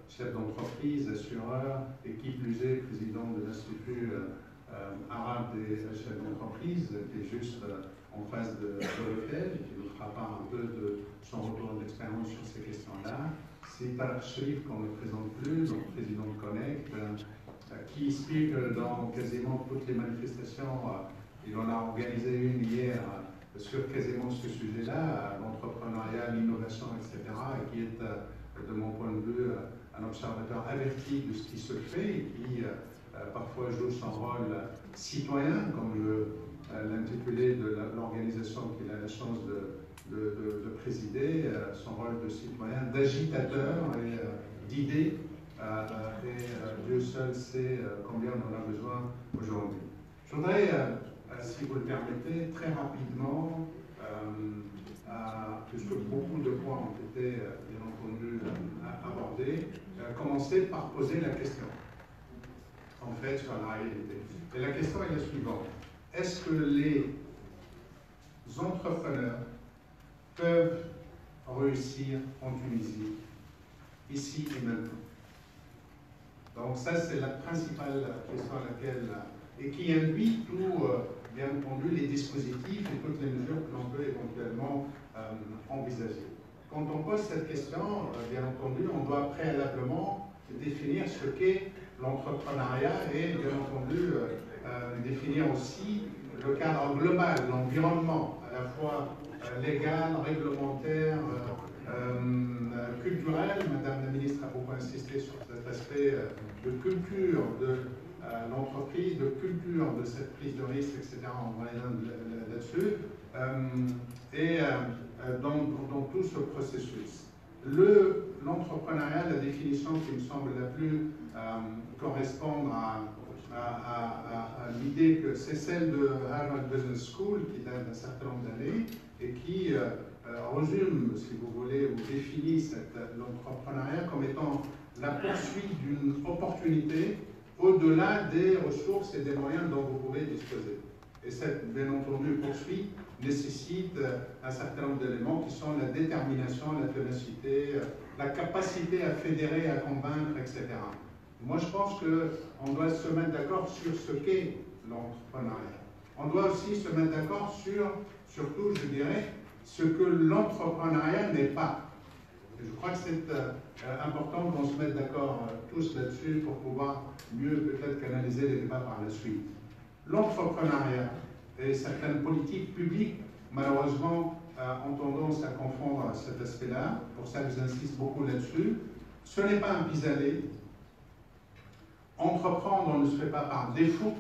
Speaker 4: chef d'entreprise, assureur, et qui plus est président de l'Institut arabe des chefs d'entreprise, qui est juste en face de l'hôtel, et qui nous fera part un peu de son retour d'expérience sur ces questions-là. C'est Tarek Sherif, qu'on ne présente plus, donc président de Connect, qui explique dans quasiment toutes les manifestations, il en a organisé une hier sur quasiment ce sujet-là, l'entrepreneuriat, l'innovation, etc., et qui est, de mon point de vue, un observateur averti de ce qui se fait, et qui parfois joue son rôle citoyen, comme l'intitulé de l'organisation qu'il a la chance de présider, son rôle de citoyen, d'agitateur et d'idées, et Dieu seul sait combien on en a besoin aujourd'hui. Je voudrais, si vous le permettez, très rapidement, puisque beaucoup de points ont été, bien entendu, abordés, commencer par poser la question, en fait, sur la réalité. Et la question est la suivante. Est-ce que les entrepreneurs peuvent réussir en Tunisie, ici et maintenant? Donc ça, c'est la principale question à laquelle, et qui induit tout, bien entendu, les dispositifs et toutes les mesures que l'on peut éventuellement envisager. quand on pose cette question, bien entendu, on doit préalablement définir ce qu'est l'entrepreneuriat et, bien entendu, définir aussi le cadre global, l'environnement, à la fois légal, réglementaire, culturel. Madame la ministre a beaucoup insisté sur cet aspect de culture de l'entreprise, de culture de cette prise de risque, etc. On revient là-dessus. Dans tout ce processus. L'entrepreneuriat, la définition qui me semble la plus correspondre à l'idée que c'est celle de Harvard Business School, qui date d'un certain nombre d'années, et qui résume, si vous voulez, ou définit l'entrepreneuriat comme étant la poursuite d'une opportunité au-delà des ressources et des moyens dont vous pouvez disposer. Et cette, bien entendu, poursuite nécessite un certain nombre d'éléments qui sont la détermination, la ténacité, la capacité à fédérer, à convaincre, etc. Moi, je pense qu'on doit se mettre d'accord sur ce qu'est l'entrepreneuriat. On doit aussi se mettre d'accord sur, surtout, je dirais, ce que l'entrepreneuriat n'est pas. Et je crois que c'est important qu'on se mette d'accord tous là-dessus pour pouvoir mieux peut-être canaliser les débats par la suite. L'entrepreneuriat et certaines politiques publiques, malheureusement, ont tendance à confondre cet aspect-là. Pour ça, j'insiste beaucoup là-dessus. Ce n'est pas un pis-aller. Entreprendre ne se fait pas par défaut.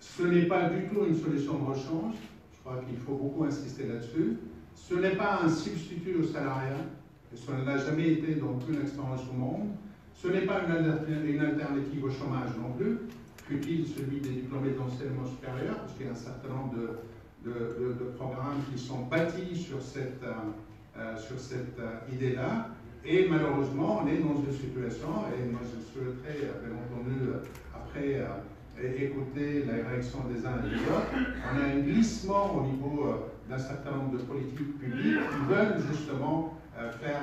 Speaker 4: Ce n'est pas du tout une solution de rechange. Je crois qu'il faut beaucoup insister là-dessus. Ce n'est pas un substitut au salariat. Et ce ne l'a jamais été dans aucune expérience au monde. Ce n'est pas une alternative au chômage non plus, fut-il celui des diplômés d'enseignement supérieur, parce qu'il y a un certain nombre de programmes qui sont bâtis sur cette idée-là. Et malheureusement, on est dans une situation, et moi je souhaiterais, bien entendu, après écouter la réaction des uns et des autres, on a un glissement au niveau d'un certain nombre de politiques publiques qui veulent justement faire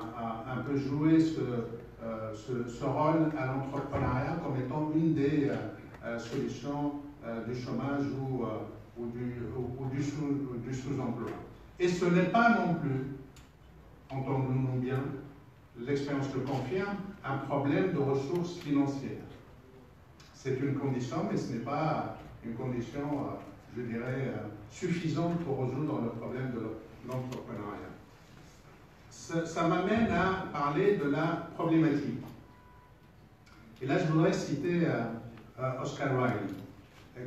Speaker 4: un peu jouer ce rôle à l'entrepreneuriat comme étant une des solutions du chômage ou du sous-emploi. Et ce n'est pas non plus, entendons-nous bien, l'expérience le confirme, un problème de ressources financières. C'est une condition, mais ce n'est pas une condition, je dirais, suffisante pour résoudre le problème de l'entrepreneuriat. Ça m'amène à parler de la problématique. Et là, je voudrais citer Oscar Wilde,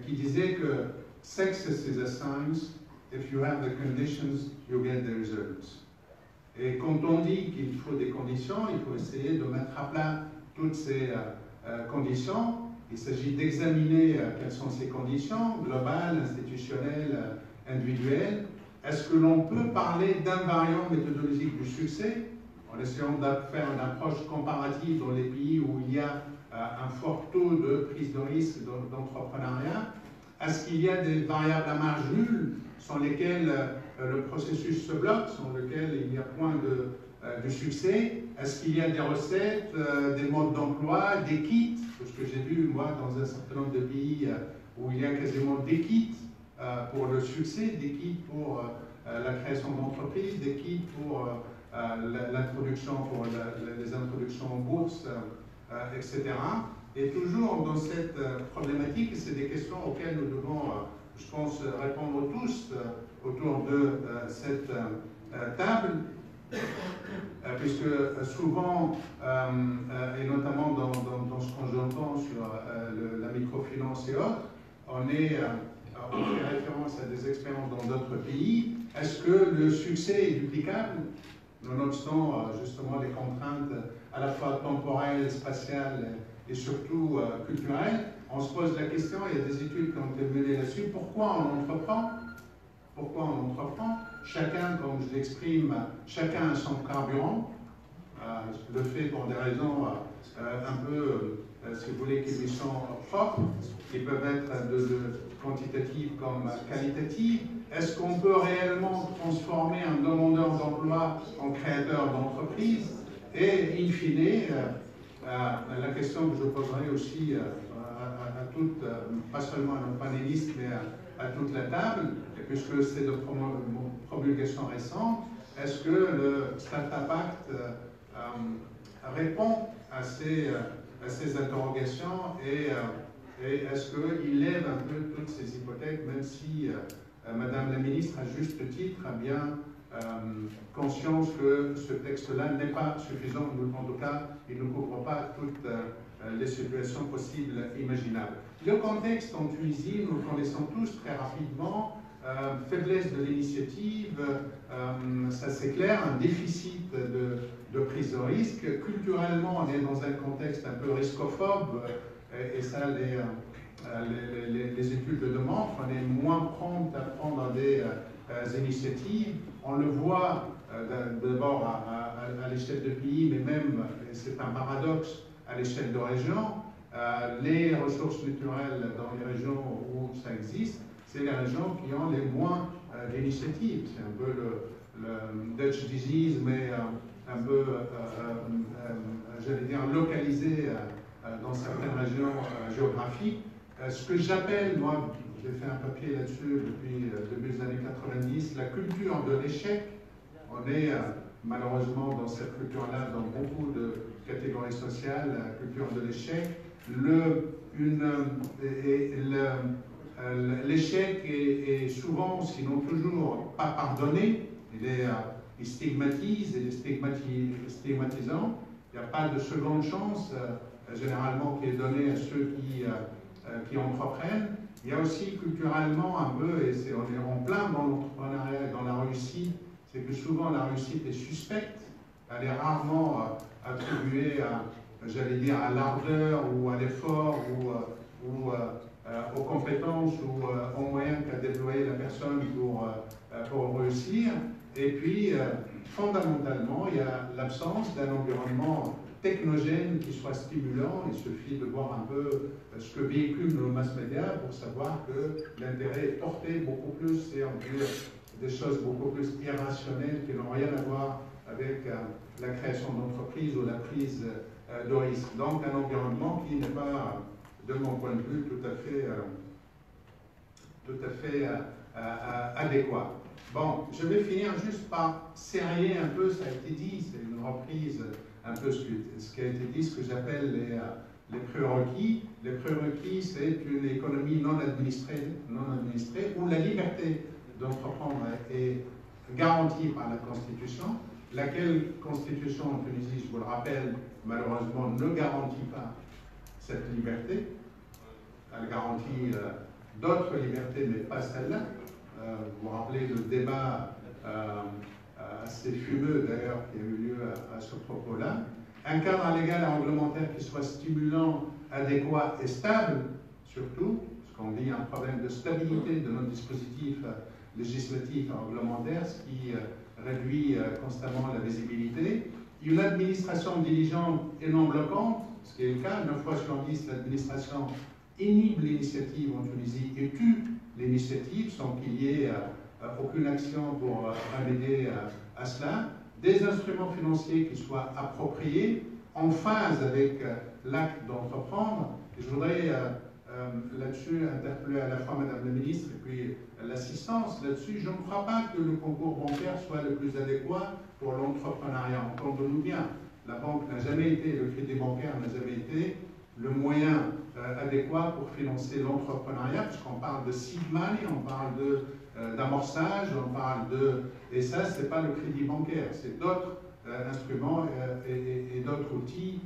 Speaker 4: qui disait que success is a science, if you have the conditions, you get the results. Et quand on dit qu'il faut des conditions, il faut essayer de mettre à plat toutes ces conditions. Il s'agit d'examiner quelles sont ces conditions, globales, institutionnelles, individuelles. Est-ce que l'on peut parler d'invariants méthodologiques du succès, en essayant de faire une approche comparative dans les pays où il y a un fort taux de prise de risque d'entrepreneuriat? Est-ce qu'il y a des variables à marge nulle sans lesquelles le processus se bloque, sans lesquelles il y a point de succès? Est-ce qu'il y a des recettes, des modes d'emploi, des kits? Parce que j'ai vu, moi, dans un certain nombre de pays où il y a quasiment des kits pour le succès, des kits pour la création d'entreprises, des kits pour l'introduction, pour les introductions en bourse, etc. Et toujours dans cette problématique, c'est des questions auxquelles nous devons, je pense, répondre tous autour de cette table, puisque souvent, et notamment dans ce qu'on entend sur la microfinance et autres, on fait référence à des expériences dans d'autres pays. Est-ce que le succès est duplicable, nonobstant justement les contraintes à la fois temporelles, spatiales et surtout culturelles? On se pose la question, il y a des études qui ont été menées là-dessus. Pourquoi on entreprend? Pourquoi on entreprend? Chacun, comme je l'exprime, chacun a son carburant. Le fait pour des raisons un peu, si vous voulez, qui lui sont propres, qui peuvent être de quantitatives comme qualitatives. Est-ce qu'on peut réellement transformer un demandeur d'emploi en créateur d'entreprise? Et in fine, la question que je poserai aussi à pas seulement à nos panélistes, mais à toute la table, et puisque c'est de promulgation récente, est-ce que le Startup Act répond à ces interrogations et est-ce qu'il lève un peu toutes ces hypothèques, même si Madame la ministre, à juste titre, a bien conscience que ce texte-là n'est pas suffisant, en tout cas, il ne couvre pas toutes les situations possibles imaginables. Le contexte en Tunisie, nous le connaissons tous très rapidement, faiblesse de l'initiative, ça c'est clair, un déficit de prise de risque. Culturellement, on est dans un contexte un peu riscophobe, et ça les études le démontrent, on est moins prompt à prendre des initiatives. On le voit d'abord à l'échelle de pays, mais même, c'est un paradoxe, à l'échelle de région. Les ressources naturelles dans les régions où ça existe, c'est les régions qui ont les moins d'initiatives. C'est un peu le Dutch disease, mais un peu, j'allais dire, localisé dans certaines régions géographiques. Ce que j'appelle, moi, j'ai fait un papier là-dessus depuis le début des années 90, la culture de l'échec. On est malheureusement dans cette culture-là, dans beaucoup de catégories sociales, la culture de l'échec. L'échec est souvent, sinon toujours, pas pardonné. Il stigmatise, il est stigmatisant. Il n'y a pas de seconde chance, généralement, qui est donnée à ceux qui entreprennent. Il y a aussi culturellement un peu, et on est en plein dans l'entrepreneuriat et dans la réussite, c'est que souvent la réussite est suspecte, elle est rarement attribuée à, j'allais dire, à l'ardeur ou à l'effort ou aux compétences ou aux moyens qu'a déployé la personne pour réussir. Et puis, fondamentalement, il y a l'absence d'un environnement technogène qui soit stimulant. Il suffit de voir un peu ce que véhiculent nos mass médias pour savoir que l'intérêt est porté beaucoup plus, c'est en dire des choses beaucoup plus irrationnelles qui n'ont rien à voir avec la création d'entreprises ou la prise de risque. Donc un environnement qui n'est pas, de mon point de vue, tout à fait adéquat. Bon, je vais finir juste par serrer un peu, ça a été dit, c'est une reprise un peu ce qui a été dit, ce que j'appelle les prérequis. Les prérequis, c'est une économie non administrée, où la liberté d'entreprendre est garantie par la Constitution, laquelle Constitution en Tunisie, je vous le rappelle, malheureusement ne garantit pas cette liberté. Elle garantit d'autres libertés, mais pas celle-là. Vous vous rappelez le débat assez fumeux d'ailleurs qui a eu lieu à ce propos-là. Un cadre légal et réglementaire qui soit stimulant, adéquat et stable, surtout, parce qu'on vit un problème de stabilité de notre dispositif législatif et réglementaire, ce qui réduit constamment la visibilité. Une administration diligente et non bloquante, ce qui est le cas, 9 fois sur 10, l'administration inhibe l'initiative en Tunisie et tue l'initiative sans qu'il y ait aucune action pour remédier à cela. Des instruments financiers qui soient appropriés, en phase avec l'acte d'entreprendre. Je voudrais là-dessus interpeller à la fois Madame la Ministre et puis l'assistance là-dessus. Je ne crois pas que le concours bancaire soit le plus adéquat pour l'entrepreneuriat. Entendons-nous bien, la banque n'a jamais été, le crédit bancaire n'a jamais été le moyen adéquat pour financer l'entrepreneuriat, puisqu'on parle de seed money, on parle d'amorçage, on parle de... Et ça, ce n'est pas le crédit bancaire, c'est d'autres instruments et d'autres outils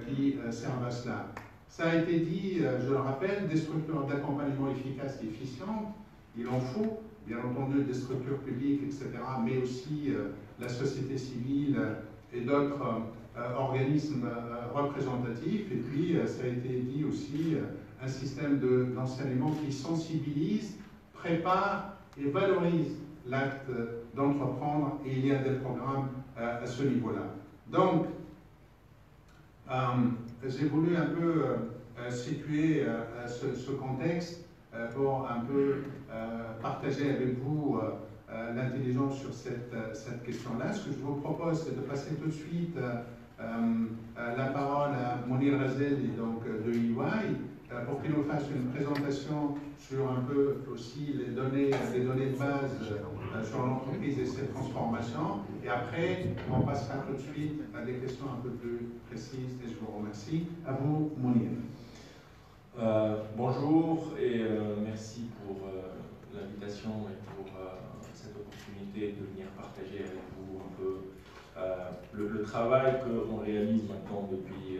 Speaker 4: qui servent à cela. Ça a été dit, je le rappelle, des structures d'accompagnement efficaces et efficientes, il en faut, bien entendu, des structures publiques, etc., mais aussi la société civile et d'autres organismes représentatifs. Et puis, ça a été dit aussi, un système d'enseignement qui sensibilise, prépare et valorise l'acte d'entreprendre, et il y a des programmes à ce niveau-là. Donc, j'ai voulu un peu situer ce contexte pour un peu partager avec vous l'intelligence sur cette question-là. Ce que je vous propose, c'est de passer tout de suite la parole à Mounir Razeli, donc de EY, pour qu'il nous fasse une présentation sur un peu aussi les données de base sur l'entreprise et ses transformations. Et après, on passera tout de suite à des questions un peu plus précises et je vous remercie. À vous, Mounir.
Speaker 5: Bonjour et merci pour l'invitation et pour cette opportunité de venir partager avec vous un peu le travail qu'on réalise maintenant depuis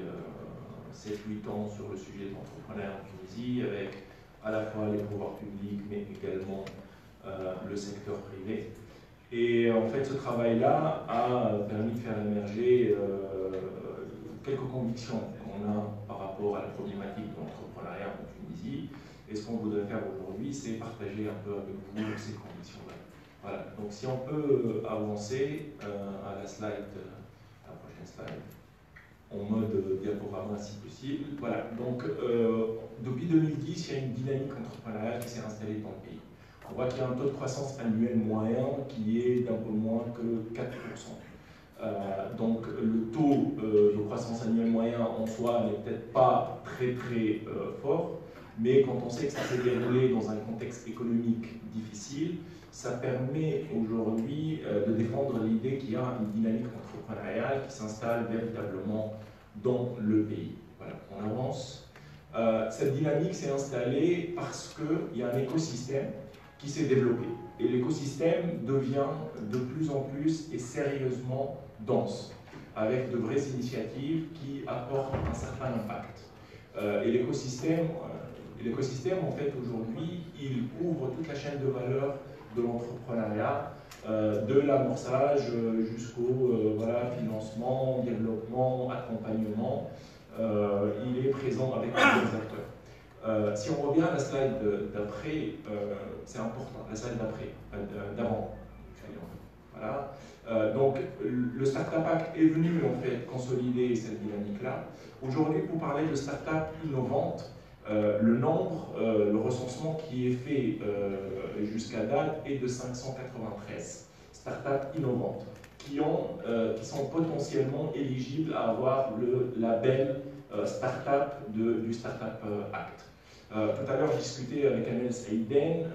Speaker 5: 7-8 ans sur le sujet de l'entrepreneuriat en Tunisie, avec à la fois les pouvoirs publics mais également le secteur privé. Et en fait, ce travail-là a permis de faire émerger quelques convictions qu'on a par rapport à la problématique de l'entrepreneuriat en Tunisie. Et ce qu'on voudrait faire aujourd'hui, c'est partager un peu avec vous ces convictions-là. Voilà, donc si on peut avancer à la prochaine slide, en mode diaporama si possible. Voilà, donc depuis 2010, il y a une dynamique entrepreneuriale qui s'est installée dans le pays. On voit qu'il y a un taux de croissance annuel moyen qui est d'un peu moins que 4%. Donc le taux de croissance annuelle moyen en soi n'est peut-être pas très fort, mais quand on sait que ça s'est déroulé dans un contexte économique difficile, ça permet aujourd'hui de défendre l'idée qu'il y a une dynamique entrepreneuriale qui s'installe véritablement dans le pays. Voilà, on avance. Cette dynamique s'est installée parce qu'il y a un écosystème qui s'est développé. Et l'écosystème devient de plus en plus et sérieusement dense, avec de vraies initiatives qui apportent un certain impact. Et l'écosystème, en fait, aujourd'hui, il couvre toute la chaîne de valeur de l'entrepreneuriat, de l'amorçage jusqu'au financement, développement, accompagnement. Il est présent avec plusieurs acteurs. Si on revient à la slide d'après, c'est important, la slide d'avant. Voilà. Donc, le Startup Act est venu en fait consolider cette dynamique-là. Aujourd'hui, pour parler de start-up innovantes, le nombre, le recensement qui est fait jusqu'à date est de 593 startups innovantes qui sont potentiellement éligibles à avoir le label Startup du Startup Act. Tout à l'heure, je discutais avec Amel Saïden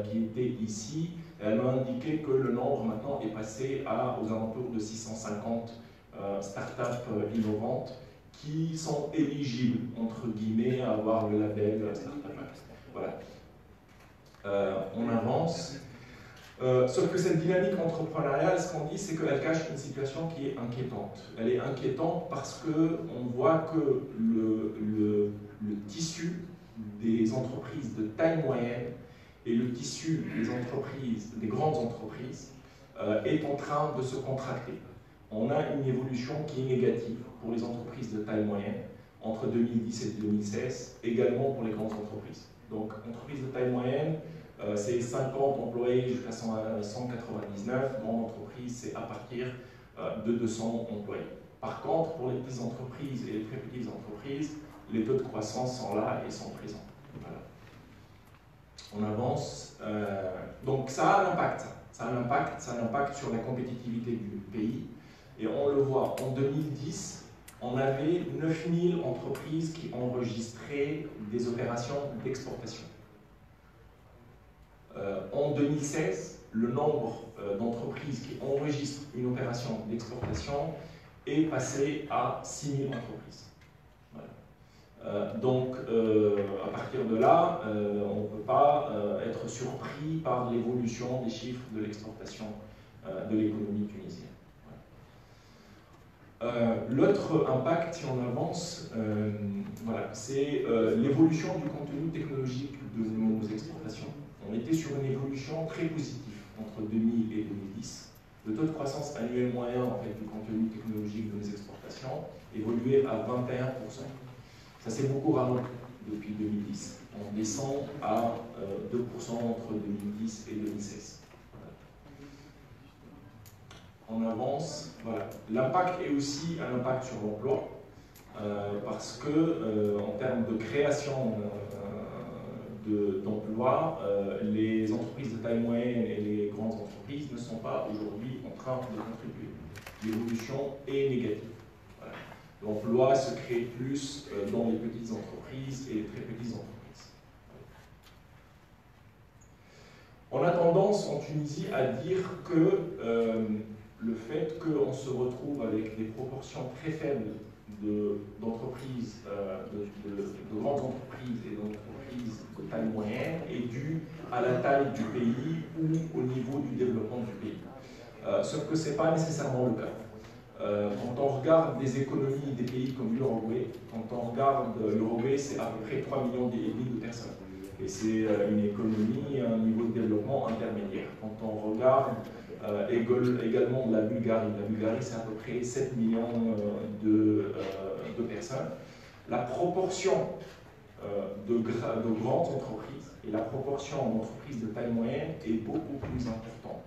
Speaker 5: qui était ici. Elle m'a indiqué que le nombre maintenant est passé aux alentours de 650 startups innovantes qui sont éligibles, entre guillemets, à avoir le label Startup Act. Voilà. On avance. Sauf que cette dynamique entrepreneuriale, ce qu'on dit, c'est qu'elle cache une situation qui est inquiétante. Elle est inquiétante parce qu'on voit que le tissu des entreprises de taille moyenne et le tissu des grandes entreprises est en train de se contracter. On a une évolution qui est négative pour les entreprises de taille moyenne entre 2010 et 2016, également pour les grandes entreprises. Donc, entreprises de taille moyenne, c'est 50 employés jusqu'à 199, grande entreprise, c'est à partir de 200 employés. Par contre, pour les petites entreprises et les très petites entreprises, les taux de croissance sont là et sont présents. Voilà. On avance. Donc ça a un impact. Ça a un impact sur la compétitivité du pays. Et on le voit, en 2010, on avait 9000 entreprises qui enregistraient des opérations d'exportation. En 2016, le nombre d'entreprises qui enregistrent une opération d'exportation est passé à 6000 entreprises. Voilà. Donc, à partir de là, on ne peut pas être surpris par l'évolution des chiffres de l'exportation de l'économie tunisienne. L'autre impact, si on avance, voilà, c'est l'évolution du contenu technologique de nos exportations. On était sur une évolution très positive entre 2000 et 2010. Le taux de croissance annuel moyen en fait, du contenu technologique de nos exportations évoluait à 21%. Ça s'est beaucoup ralenti depuis 2010. On descend à 2% entre 2010 et 2016. On avance. Voilà. L'impact est aussi un impact sur l'emploi, parce que en termes de création d'emplois, les entreprises de taille moyenne et les grandes entreprises ne sont pas aujourd'hui en train de contribuer. L'évolution est négative. l'emploi se crée plus dans les petites entreprises et les très petites entreprises. On a tendance en Tunisie à dire que le fait qu'on se retrouve avec des proportions très faibles d'entreprises, de grandes entreprises et d'entreprises de taille moyenne est dû à la taille du pays ou au niveau du développement du pays. Sauf que ce n'est pas nécessairement le cas. Quand on regarde des économies des pays comme l'Uruguay, quand on regarde l'Uruguay, c'est à peu près 3,5 millions de personnes. Et c'est une économie, un niveau de développement intermédiaire. Quand on regarde également la Bulgarie c'est à peu près 7 millions de personnes. La proportion de grandes entreprises et la proportion d'entreprises de taille moyenne est beaucoup plus importante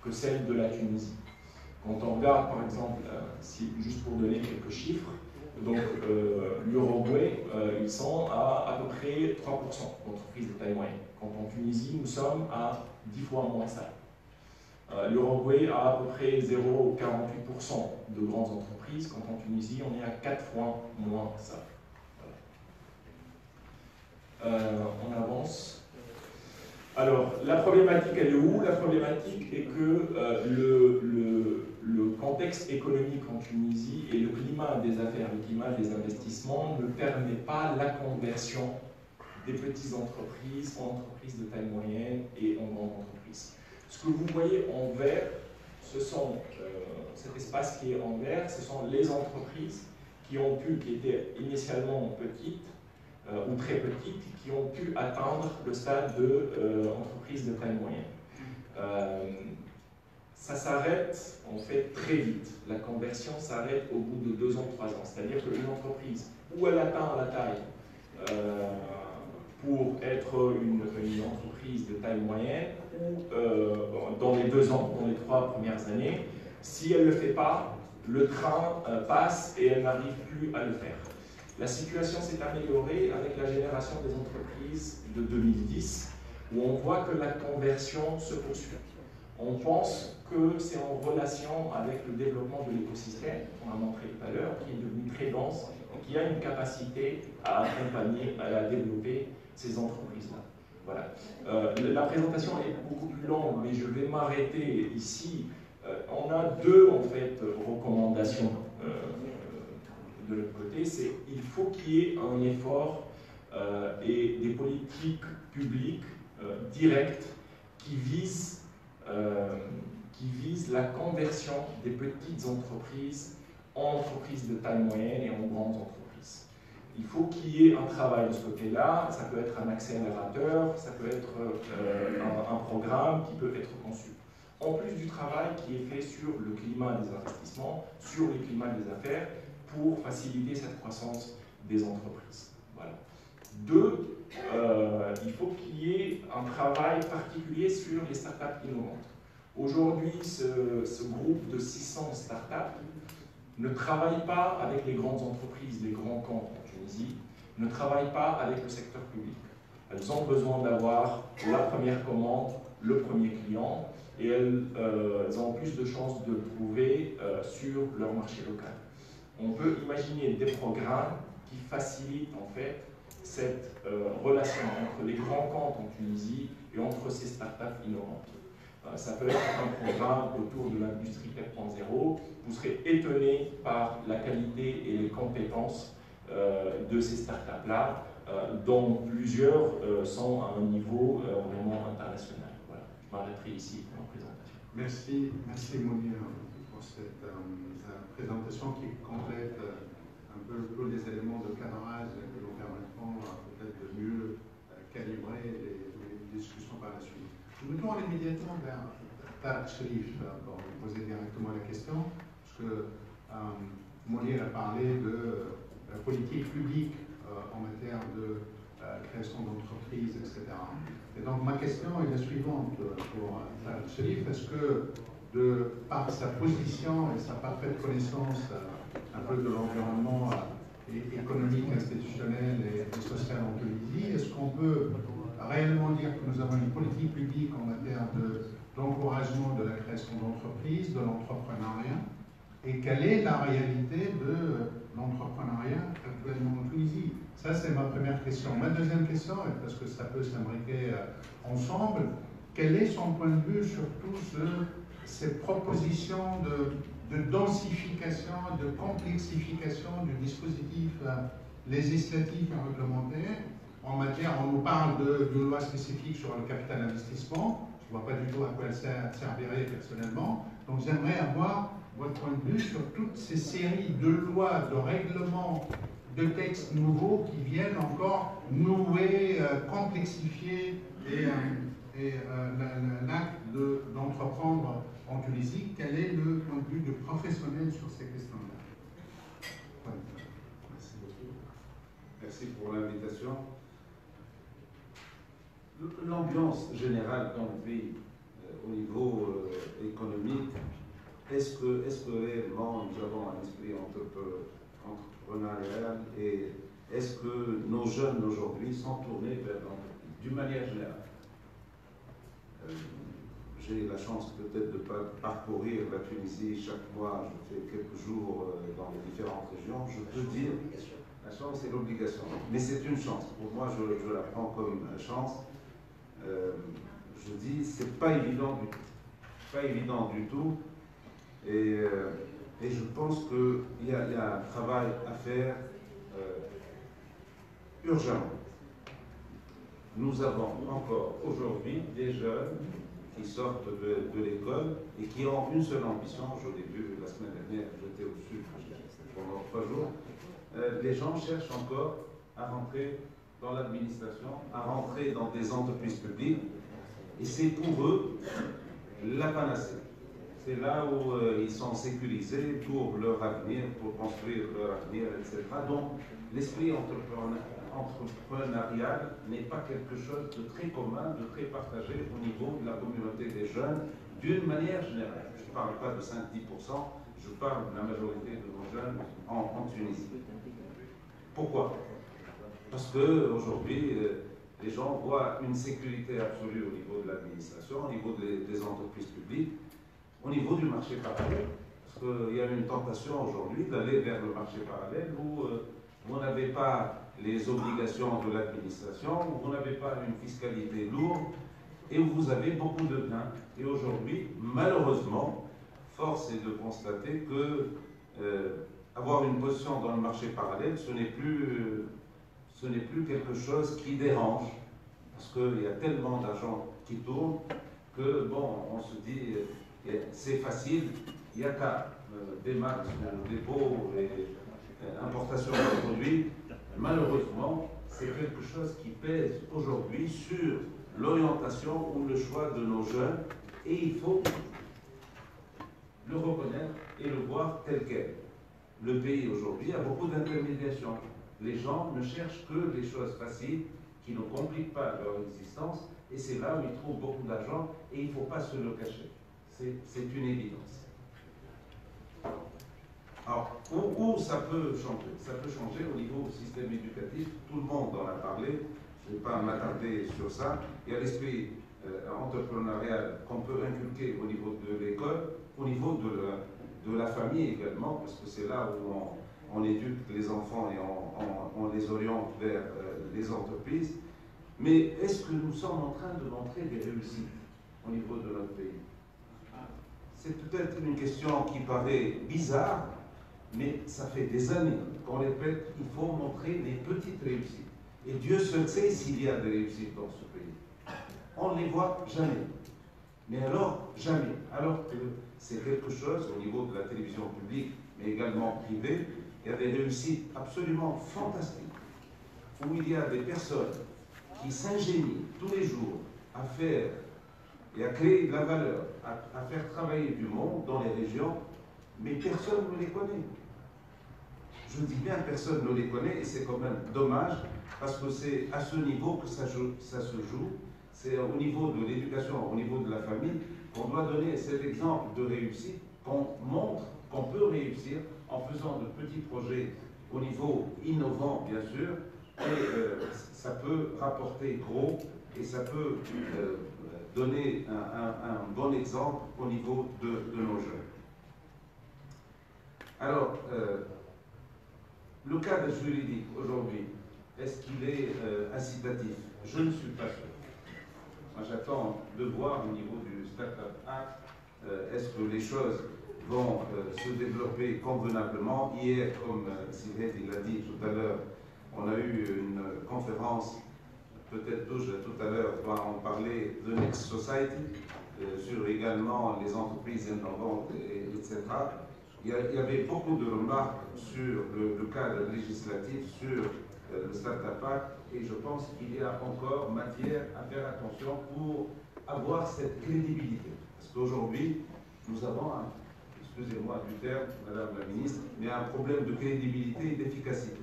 Speaker 5: que celle de la Tunisie. Quand on regarde par exemple, juste pour donner quelques chiffres, donc l'Uruguay, ils sont à peu près 3% d'entreprises de taille moyenne. Quand en Tunisie, nous sommes à 10 fois moins ça. L'Uruguay a à peu près 0,48% de grandes entreprises, quand en Tunisie, on est à 4 fois moins ça. Voilà. On avance. Alors, la problématique, elle est où? La problématique est que le contexte économique en Tunisie et le climat des affaires, le climat des investissements ne permet pas la conversion des petites entreprises en entreprises de taille moyenne et en grandes entreprises. Ce que vous voyez en vert, ce sont, cet espace qui est en vert, ce sont les entreprises qui étaient initialement petites ou très petites, qui ont pu atteindre le stade d'entreprise de taille moyenne. Ça s'arrête en fait très vite. La conversion s'arrête au bout de 2 ans, 3 ans. C'est-à-dire qu'une entreprise, où elle atteint la taille pour être une entreprise de taille moyenne, ou dans les 2 ans, dans les 3 premières années, si elle ne le fait pas, le train passe et elle n'arrive plus à le faire. La situation s'est améliorée avec la génération des entreprises de 2010, où on voit que la conversion se poursuit. On pense que c'est en relation avec le développement de l'écosystème, qu'on a montré tout à l'heure, qui est devenu très dense et qui a une capacité à accompagner, à développer ces entreprises-là. Voilà. La présentation est beaucoup plus longue, mais je vais m'arrêter ici. On a 2 en fait, recommandations de l'autre côté. C'est il faut qu'il y ait un effort et des politiques publiques directes qui visent la conversion des petites entreprises en entreprises de taille moyenne et en grandes entreprises. Il faut qu'il y ait un travail de ce côté-là. Ça peut être un accélérateur, ça peut être un programme qui peut être conçu. En plus du travail qui est fait sur le climat des investissements, sur le climat des affaires, pour faciliter cette croissance des entreprises. Voilà. 2, il faut qu'il y ait un travail particulier sur les startups innovantes. Aujourd'hui, ce groupe de 600 startups ne travaille pas avec les grandes entreprises, les grands comptes en Tunisie, ne travaille pas avec le secteur public. Elles ont besoin d'avoir la première commande, le premier client, et elles ont plus de chances de le trouver sur leur marché local. On peut imaginer des programmes qui facilitent en fait cette relation entre les grands comptes en Tunisie et entre ces startups innovantes. Ça peut être un programme autour de l'industrie 4.0. Vous serez étonné par la qualité et les compétences de ces startups-là, dont plusieurs sont à un niveau vraiment international. Voilà. Je m'arrêterai ici pour ma présentation.
Speaker 4: Merci Mounir pour cette présentation qui complète un peu tous les éléments de cadrage qui nous permettront peut-être de mieux calibrer les discussions par la suite. Je me tourne immédiatement vers Tarek Cherif pour lui poser directement la question, parce que Mounir a parlé de la politique publique en matière de création d'entreprises, etc. Et donc ma question est la suivante pour Tarek Cherif. Est-ce que par sa position et sa parfaite connaissance un peu de l'environnement économique, institutionnel et social en Tunisie, est-ce qu'on peut réellement dire que nous avons une politique publique en matière d'encouragement de la création d'entreprises, de l'entrepreneuriat, et quelle est la réalité de l'entrepreneuriat actuellement en Tunisie? Ça, c'est ma première question. Ma deuxième question, et parce que ça peut s'imbriquer ensemble, quel est son point de vue sur toutes ces propositions de densification, de complexification du dispositif législatif et réglementaire en matière, on nous parle d'une loi spécifique sur le capital investissement, je ne vois pas du tout à quoi elle servirait personnellement, donc j'aimerais avoir votre point de vue sur toutes ces séries de lois, de règlements, de textes nouveaux qui viennent encore nouer, complexifier l'acte d'entreprendre en Tunisie. Quel est le point de vue de professionnel sur ces questions-là? Voilà.
Speaker 6: Merci beaucoup. Merci pour l'invitation. L'ambiance générale dans le pays, au niveau économique, est-ce que réellement nous avons un esprit entrepreneurial et est-ce que nos jeunes aujourd'hui sont tournés vers l'entreprise, d'une manière générale? J'ai la chance peut-être de parcourir la Tunisie chaque mois, je fais quelques jours dans les différentes régions, je peux dire, la chance et l'obligation, mais c'est une chance, pour moi je la prends comme une chance. Je dis, c'est pas évident du tout, pas évident du tout, et je pense qu'il y a un travail à faire urgemment. Nous avons encore aujourd'hui des jeunes qui sortent de l'école et qui ont une seule ambition. Je l'ai vu la semaine dernière, j'étais au sud pendant 3 jours. Les gens cherchent encore à rentrer dans l'administration, à rentrer dans des entreprises publiques, et c'est pour eux la panacée. C'est là où ils sont sécurisés pour leur avenir, pour construire leur avenir, etc. Donc l'esprit entrepreneurial n'est pas quelque chose de très commun, de très partagé au niveau de la communauté des jeunes, d'une manière générale. Je ne parle pas de 5-10%, je parle de la majorité de nos jeunes en Tunisie. Pourquoi? Parce qu'aujourd'hui, les gens voient une sécurité absolue au niveau de l'administration, au niveau des entreprises publiques, au niveau du marché parallèle. Parce qu'il y a une tentation aujourd'hui d'aller vers le marché parallèle où vous n'avez pas les obligations de l'administration, où vous n'avez pas une fiscalité lourde et où vous avez beaucoup de gains. Et aujourd'hui, malheureusement, force est de constater que avoir une position dans le marché parallèle, ce n'est plus quelque chose qui dérange, parce qu'il y a tellement d'argent qui tourne que, bon, on se dit, c'est facile, il n'y a qu'à démarrer le dépôt et importation de produits. Malheureusement, c'est quelque chose qui pèse aujourd'hui sur l'orientation ou le choix de nos jeunes, et il faut le reconnaître et le voir tel quel. Le pays aujourd'hui a beaucoup d'intermédiation. Les gens ne cherchent que les choses faciles qui ne compliquent pas leur existence, et c'est là où ils trouvent beaucoup d'argent, et il ne faut pas se le cacher. C'est une évidence. Alors, où ça peut changer? Ça peut changer au niveau du système éducatif. Tout le monde en a parlé. Je ne vais pas m'attarder sur ça. Il y a l'esprit entrepreneurial qu'on peut inculquer au niveau de l'école, au niveau de la famille également, parce que c'est là où on éduque les enfants et on les oriente vers les entreprises. Mais est-ce que nous sommes en train de montrer des réussites au niveau de notre pays? C'est peut-être une question qui paraît bizarre, mais ça fait des années qu'on répète qu'il faut montrer les petites réussites. Et Dieu seul sait s'il y a des réussites dans ce pays. On ne les voit jamais. Mais alors, jamais. Alors que c'est quelque chose au niveau de la télévision publique, mais également privée, il y a des réussites absolument fantastiques, où il y a des personnes qui s'ingénient tous les jours à faire et à créer de la valeur, à faire travailler du monde dans les régions, mais personne ne les connaît. Je dis bien personne ne les connaît, et c'est quand même dommage, parce que c'est à ce niveau que ça se joue, c'est au niveau de l'éducation, au niveau de la famille, qu'on doit donner cet exemple de réussite, qu'on montre qu'on peut réussir en faisant de petits projets au niveau innovant, bien sûr, et ça peut rapporter gros, et ça peut donner un bon exemple au niveau de nos jeunes. Alors, Le cadre juridique aujourd'hui, est-ce qu'il est incitatif? Je ne suis pas sûr. Moi, j'attends de voir au niveau du Startup Act, est-ce que les choses vont se développer convenablement. Hier, comme Sylvette l'a dit tout à l'heure, on a eu une conférence, peut-être Douche tout à l'heure va en parler, The Next Society, sur également les entreprises innovantes, etc. Il y avait beaucoup de remarques sur le cadre législatif, sur le Startup Act, et je pense qu'il y a encore matière à faire attention pour avoir cette crédibilité. Parce qu'aujourd'hui, nous avons, excusez-moi du terme, Madame la Ministre, mais un problème de crédibilité et d'efficacité.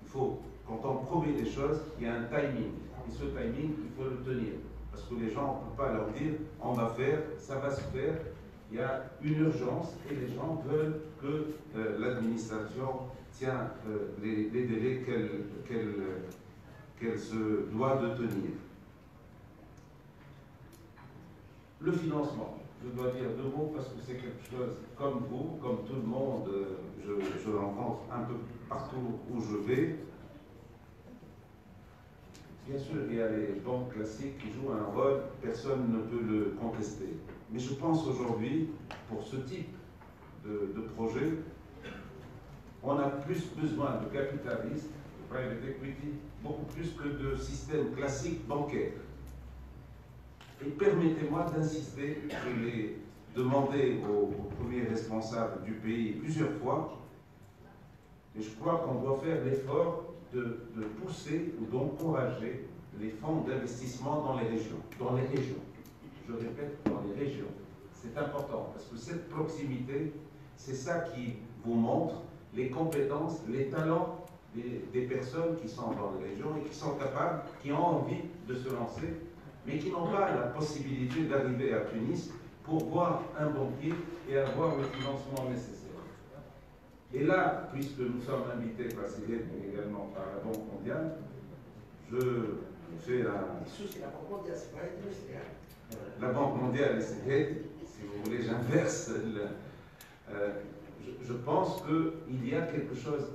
Speaker 6: Il faut, quand on promet des choses, il y a un timing. Et ce timing, il faut le tenir. Parce que les gens, on ne peut pas leur dire, on va faire, ça va se faire. Il y a une urgence et les gens veulent que l'administration tienne les délais qu'elle se doit de tenir. Le financement, je dois dire deux mots parce que c'est quelque chose, comme vous, comme tout le monde, je rencontre un peu partout où je vais. Bien sûr, il y a les banques classiques qui jouent un rôle, personne ne peut le contester. Mais je pense aujourd'hui, pour ce type de projet, on a plus besoin de capitalistes, de private equity, beaucoup plus que de système classique bancaire. Et permettez-moi d'insister, je l'ai demandé aux premiers responsables du pays plusieurs fois, et je crois qu'on doit faire l'effort de pousser ou d'encourager les fonds d'investissement dans les régions. Dans les régions. Je répète, dans les régions. C'est important, parce que cette proximité, c'est ça qui vous montre les compétences, les talents des personnes qui sont dans les régions et qui sont capables, qui ont envie de se lancer, mais qui n'ont pas la possibilité d'arriver à Tunis pour voir un banquier et avoir le financement nécessaire. Et là, puisque nous sommes invités par CIDED, mais également par la Banque mondiale, je fais la Banque mondiale et CIDED, si vous voulez, j'inverse. Je pense qu'il y a quelque chose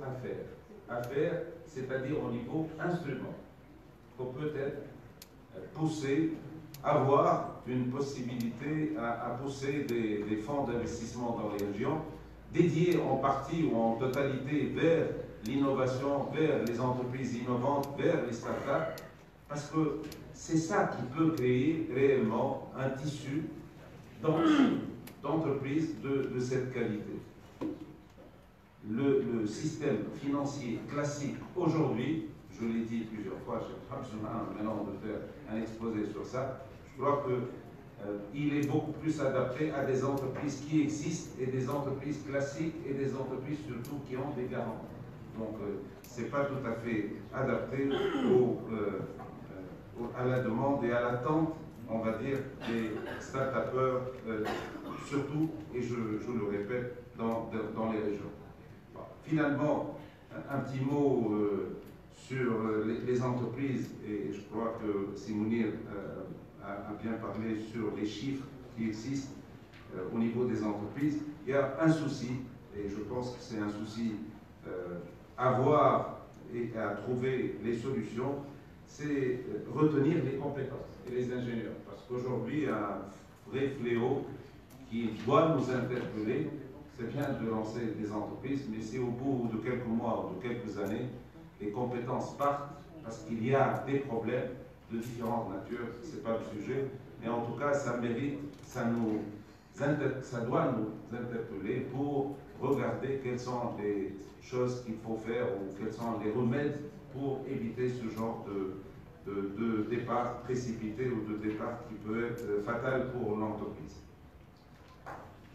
Speaker 6: à faire, c'est-à-dire au niveau instrument, pour peut-être pousser, avoir une possibilité à pousser des fonds d'investissement dans les régions, dédiés en partie ou en totalité vers l'innovation, vers les entreprises innovantes, vers les startups, parce que c'est ça qui peut créer réellement un tissu d'entreprises de cette qualité. Le système financier classique aujourd'hui, je l'ai dit plusieurs fois, je n'ai pas besoin maintenant de faire un exposé sur ça, je crois qu'il est beaucoup plus adapté à des entreprises qui existent et des entreprises classiques et des entreprises surtout qui ont des garanties. Donc ce n'est pas tout à fait adapté à la demande et à l'attente, on va dire, des start-upers, surtout, et je le répète, dans les régions. Bon, finalement, un petit mot sur les entreprises, et je crois que Simounir a bien parlé sur les chiffres qui existent au niveau des entreprises. Il y a un souci, et je pense que c'est un souci à voir et à trouver les solutions, c'est retenir les compétences et les ingénieurs. Parce qu'aujourd'hui, un vrai fléau qui doit nous interpeller, c'est bien de lancer des entreprises, mais si au bout de quelques mois ou de quelques années, les compétences partent parce qu'il y a des problèmes de différentes natures, ce n'est pas le sujet, mais en tout cas, ça mérite, ça doit nous interpeller pour regarder quelles sont les choses qu'il faut faire ou quels sont les remèdes pour éviter ce genre de départ précipité ou de départ qui peut être fatal pour l'entreprise.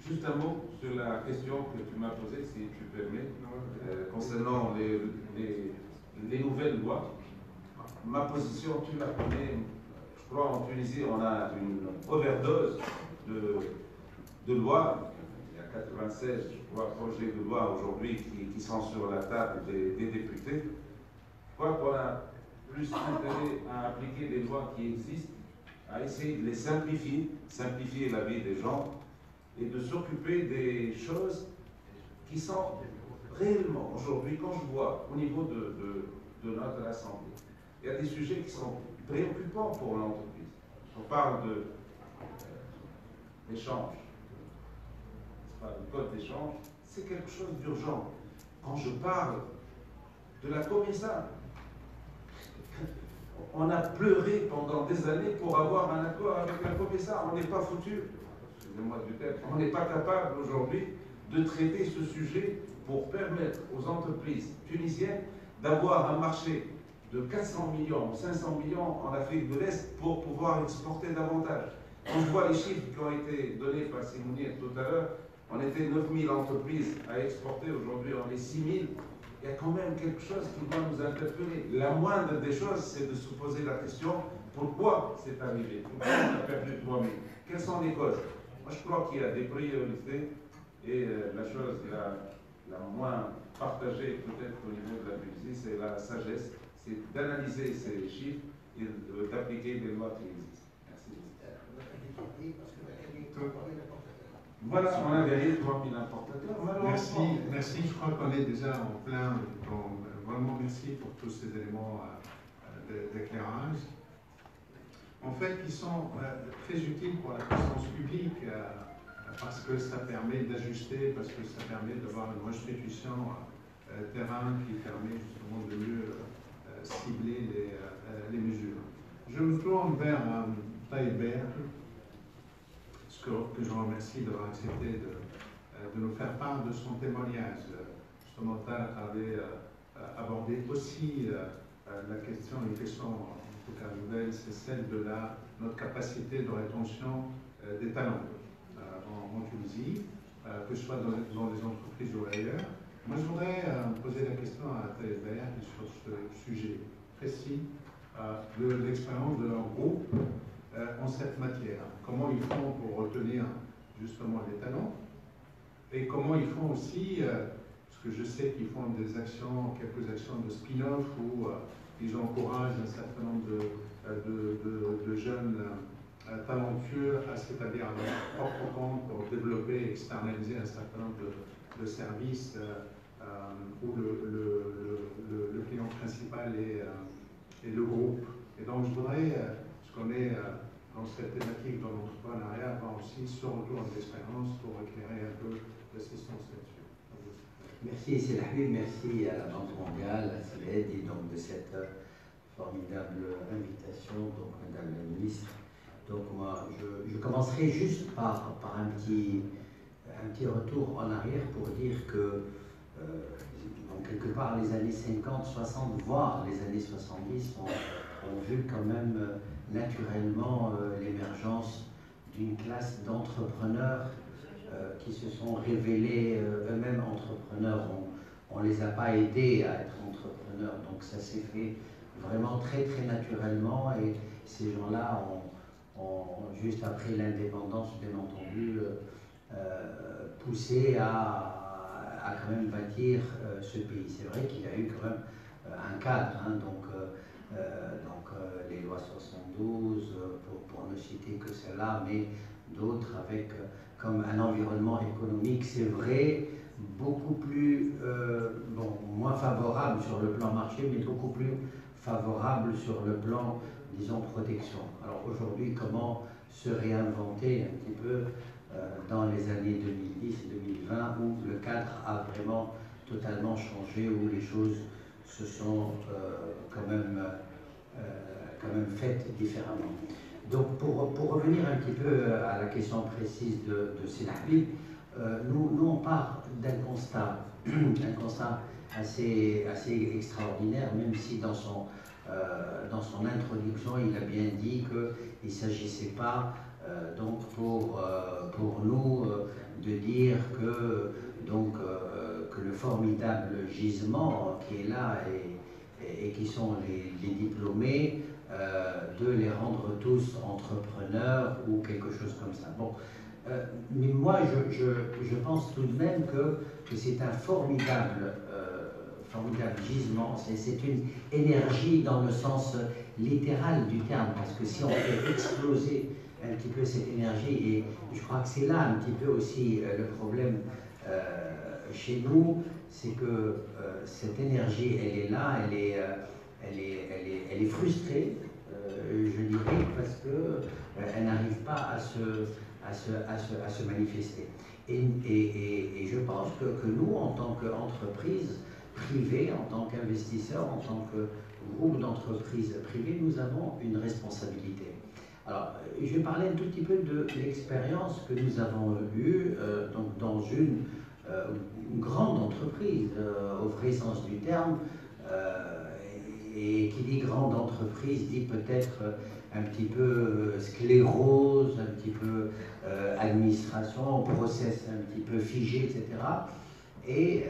Speaker 6: Juste un mot sur la question que tu m'as posée, si tu permets, concernant les nouvelles lois. Ma position, tu la connais, je crois en Tunisie, on a une overdose de lois. Il y a 96, je crois, projets de loi aujourd'hui qui sont sur la table des députés. Je crois qu'on a plus intérêt à appliquer des lois qui existent, à essayer de les simplifier la vie des gens, et de s'occuper des choses qui sont réellement, aujourd'hui, quand je vois au niveau de notre Assemblée, il y a des sujets qui sont préoccupants pour l'entreprise. On parle d'échange, le code d'échange, c'est quelque chose d'urgent. Quand je parle de la COMESA, on a pleuré pendant des années pour avoir un accord avec la COMESA. On n'est pas foutu, excusez-moi du terme, on n'est pas capable aujourd'hui de traiter ce sujet pour permettre aux entreprises tunisiennes d'avoir un marché de 400 millions ou 500 millions en Afrique de l'Est pour pouvoir exporter davantage. Quand je vois les chiffres qui ont été donnés par Simounier tout à l'heure, on était 9000 entreprises à exporter, aujourd'hui on est 6000. Il y a quand même quelque chose qui doit nous interpeller. La moindre des choses, c'est de se poser la question, pourquoi c'est arrivé? Pourquoi on a perdu 3000? Quelles sont les causes? Moi je crois qu'il y a des priorités et la chose la moins partagée peut-être au niveau de la Tunisie, c'est la sagesse, c'est d'analyser ces chiffres et d'appliquer des lois qui existent. Merci. Voilà, on a gagné 3000 importateurs.
Speaker 4: Merci. Je crois qu'on est déjà en plein. Vraiment, merci pour tous ces éléments d'éclairage. En fait, ils sont très utiles pour la puissance publique parce que ça permet d'ajuster, parce que ça permet d'avoir une restitution terrain qui permet justement de mieux cibler les mesures. Je me tourne vers Taïber, que je remercie d'avoir accepté de nous faire part de son témoignage. Justement, Tal avait abordé aussi une question en tout cas nouvelle, c'est celle de notre capacité de rétention des talents en Tunisie, que ce soit dans les entreprises ou ailleurs. Moi, je voudrais poser la question à Taïber sur ce sujet précis de l'expérience de leur groupe en cette matière. Comment ils font pour retenir justement les talents et comment ils font aussi, parce que je sais qu'ils font quelques actions de spin-off où ils encouragent un certain nombre de jeunes talentueux à s'établir à leur propre compte pour développer et externaliser un certain nombre de services où le client principal est le groupe. Et donc je voudrais, qu'on est dans cette thématique de l'entrepreneuriat, avoir aussi ce retour d'expérience pour éclairer un peu l'assistance là-dessus.
Speaker 7: Merci Selahib, merci à la Banque mondiale, à CILED et donc de cette formidable invitation, donc Madame la Ministre. Donc moi, je commencerai juste par un petit retour en arrière pour dire que donc quelque part les années 50, 60, voire les années 70 ont vu quand même naturellement l'émergence d'une classe d'entrepreneurs qui se sont révélés eux-mêmes entrepreneurs. On ne les a pas aidés à être entrepreneurs, donc ça s'est fait vraiment très très naturellement et ces gens-là ont juste après l'indépendance, bien entendu, poussé à quand même bâtir ce pays. C'est vrai qu'il y a eu quand même un cadre, hein, donc les lois 72, pour ne citer que celle-là, mais d'autres avec comme un environnement économique, c'est vrai, beaucoup plus, moins favorable sur le plan marché, mais beaucoup plus favorable sur le plan, disons, protection. Alors aujourd'hui, comment se réinventer un petit peu dans les années 2010 et 2020, où le cadre a vraiment totalement changé, où les choses se sont quand même faites différemment. Donc pour revenir un petit peu à la question précise de Selahib, nous on part d'un constat assez extraordinaire, même si dans son introduction il a bien dit qu'il ne s'agissait pas donc pour nous de dire que le formidable gisement qui est là et qui sont les diplômés, de les rendre tous entrepreneurs ou quelque chose comme ça. Bon, mais moi je pense tout de même que c'est un formidable gisement, c'est une énergie dans le sens littéral du terme, parce que si on fait exploser un petit peu cette énergie, et je crois que c'est là un petit peu aussi le problème chez nous, c'est que cette énergie, elle est là, elle est frustrée, je dirais, parce qu'elle n'arrive pas à se manifester. Et je pense que nous, en tant qu'entreprise privée, en tant qu'investisseur, en tant que groupe d'entreprises privées, nous avons une responsabilité. Alors, je vais parler un tout petit peu de l'expérience que nous avons eue donc dans une grande entreprise, au vrai sens du terme, et qui dit grande entreprise dit peut-être un petit peu sclérose, un petit peu administration, process un petit peu figé, etc. Et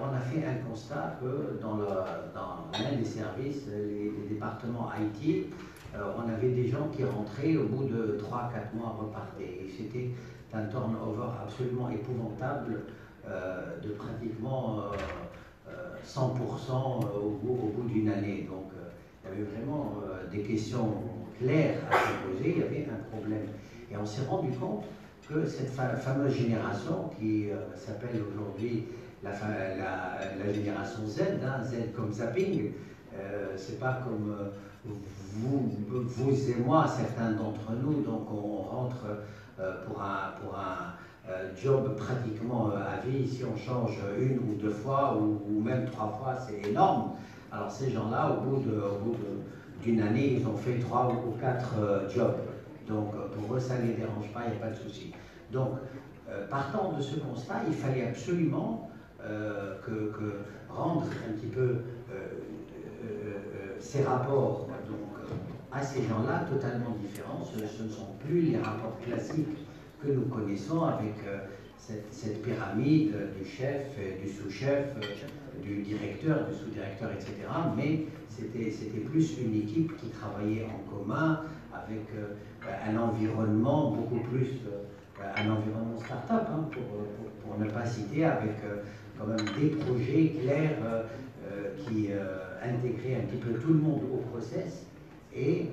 Speaker 7: on a fait un constat que dans l'un des services, les départements IT, on avait des gens qui rentraient au bout de 3-4 mois repartaient. Et c'était un turnover absolument épouvantable de pratiquement 100% au bout d'une année. Donc il y avait vraiment des questions claires à se poser, il y avait un problème. Et on s'est rendu compte que cette fameuse génération qui s'appelle aujourd'hui la génération Z, hein, Z comme zapping, c'est pas comme vous et moi, certains d'entre nous, donc on rentre pour un job pratiquement à vie. Si on change 1 ou 2 fois ou même 3 fois, c'est énorme. Alors ces gens-là, au bout d'une année, ils ont fait 3 ou 4 jobs. Donc pour eux, ça ne les dérange pas, il n'y a pas de souci. Donc partant de ce constat, il fallait absolument rendre un petit peu ces rapports à ces gens-là totalement différents. Ce ne sont plus les rapports classiques que nous connaissons avec cette pyramide du chef, du sous-chef, du directeur, du sous-directeur, etc. Mais c'était plus une équipe qui travaillait en commun avec un environnement beaucoup plus, un environnement start-up, hein, pour ne pas citer, avec quand même des projets clairs qui intégraient un petit peu tout le monde au process. Et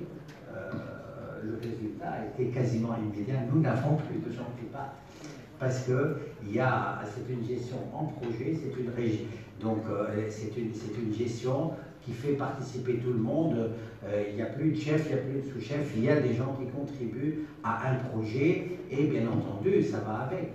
Speaker 7: le résultat a été quasiment immédiat. Nous n'avons plus de gens qui partent parce que c'est une gestion en projet, c'est une régie. Donc c'est une gestion qui fait participer tout le monde. Il n'y a plus de chef, il n'y a plus de sous-chef, il y a des gens qui contribuent à un projet et bien entendu, ça va avec.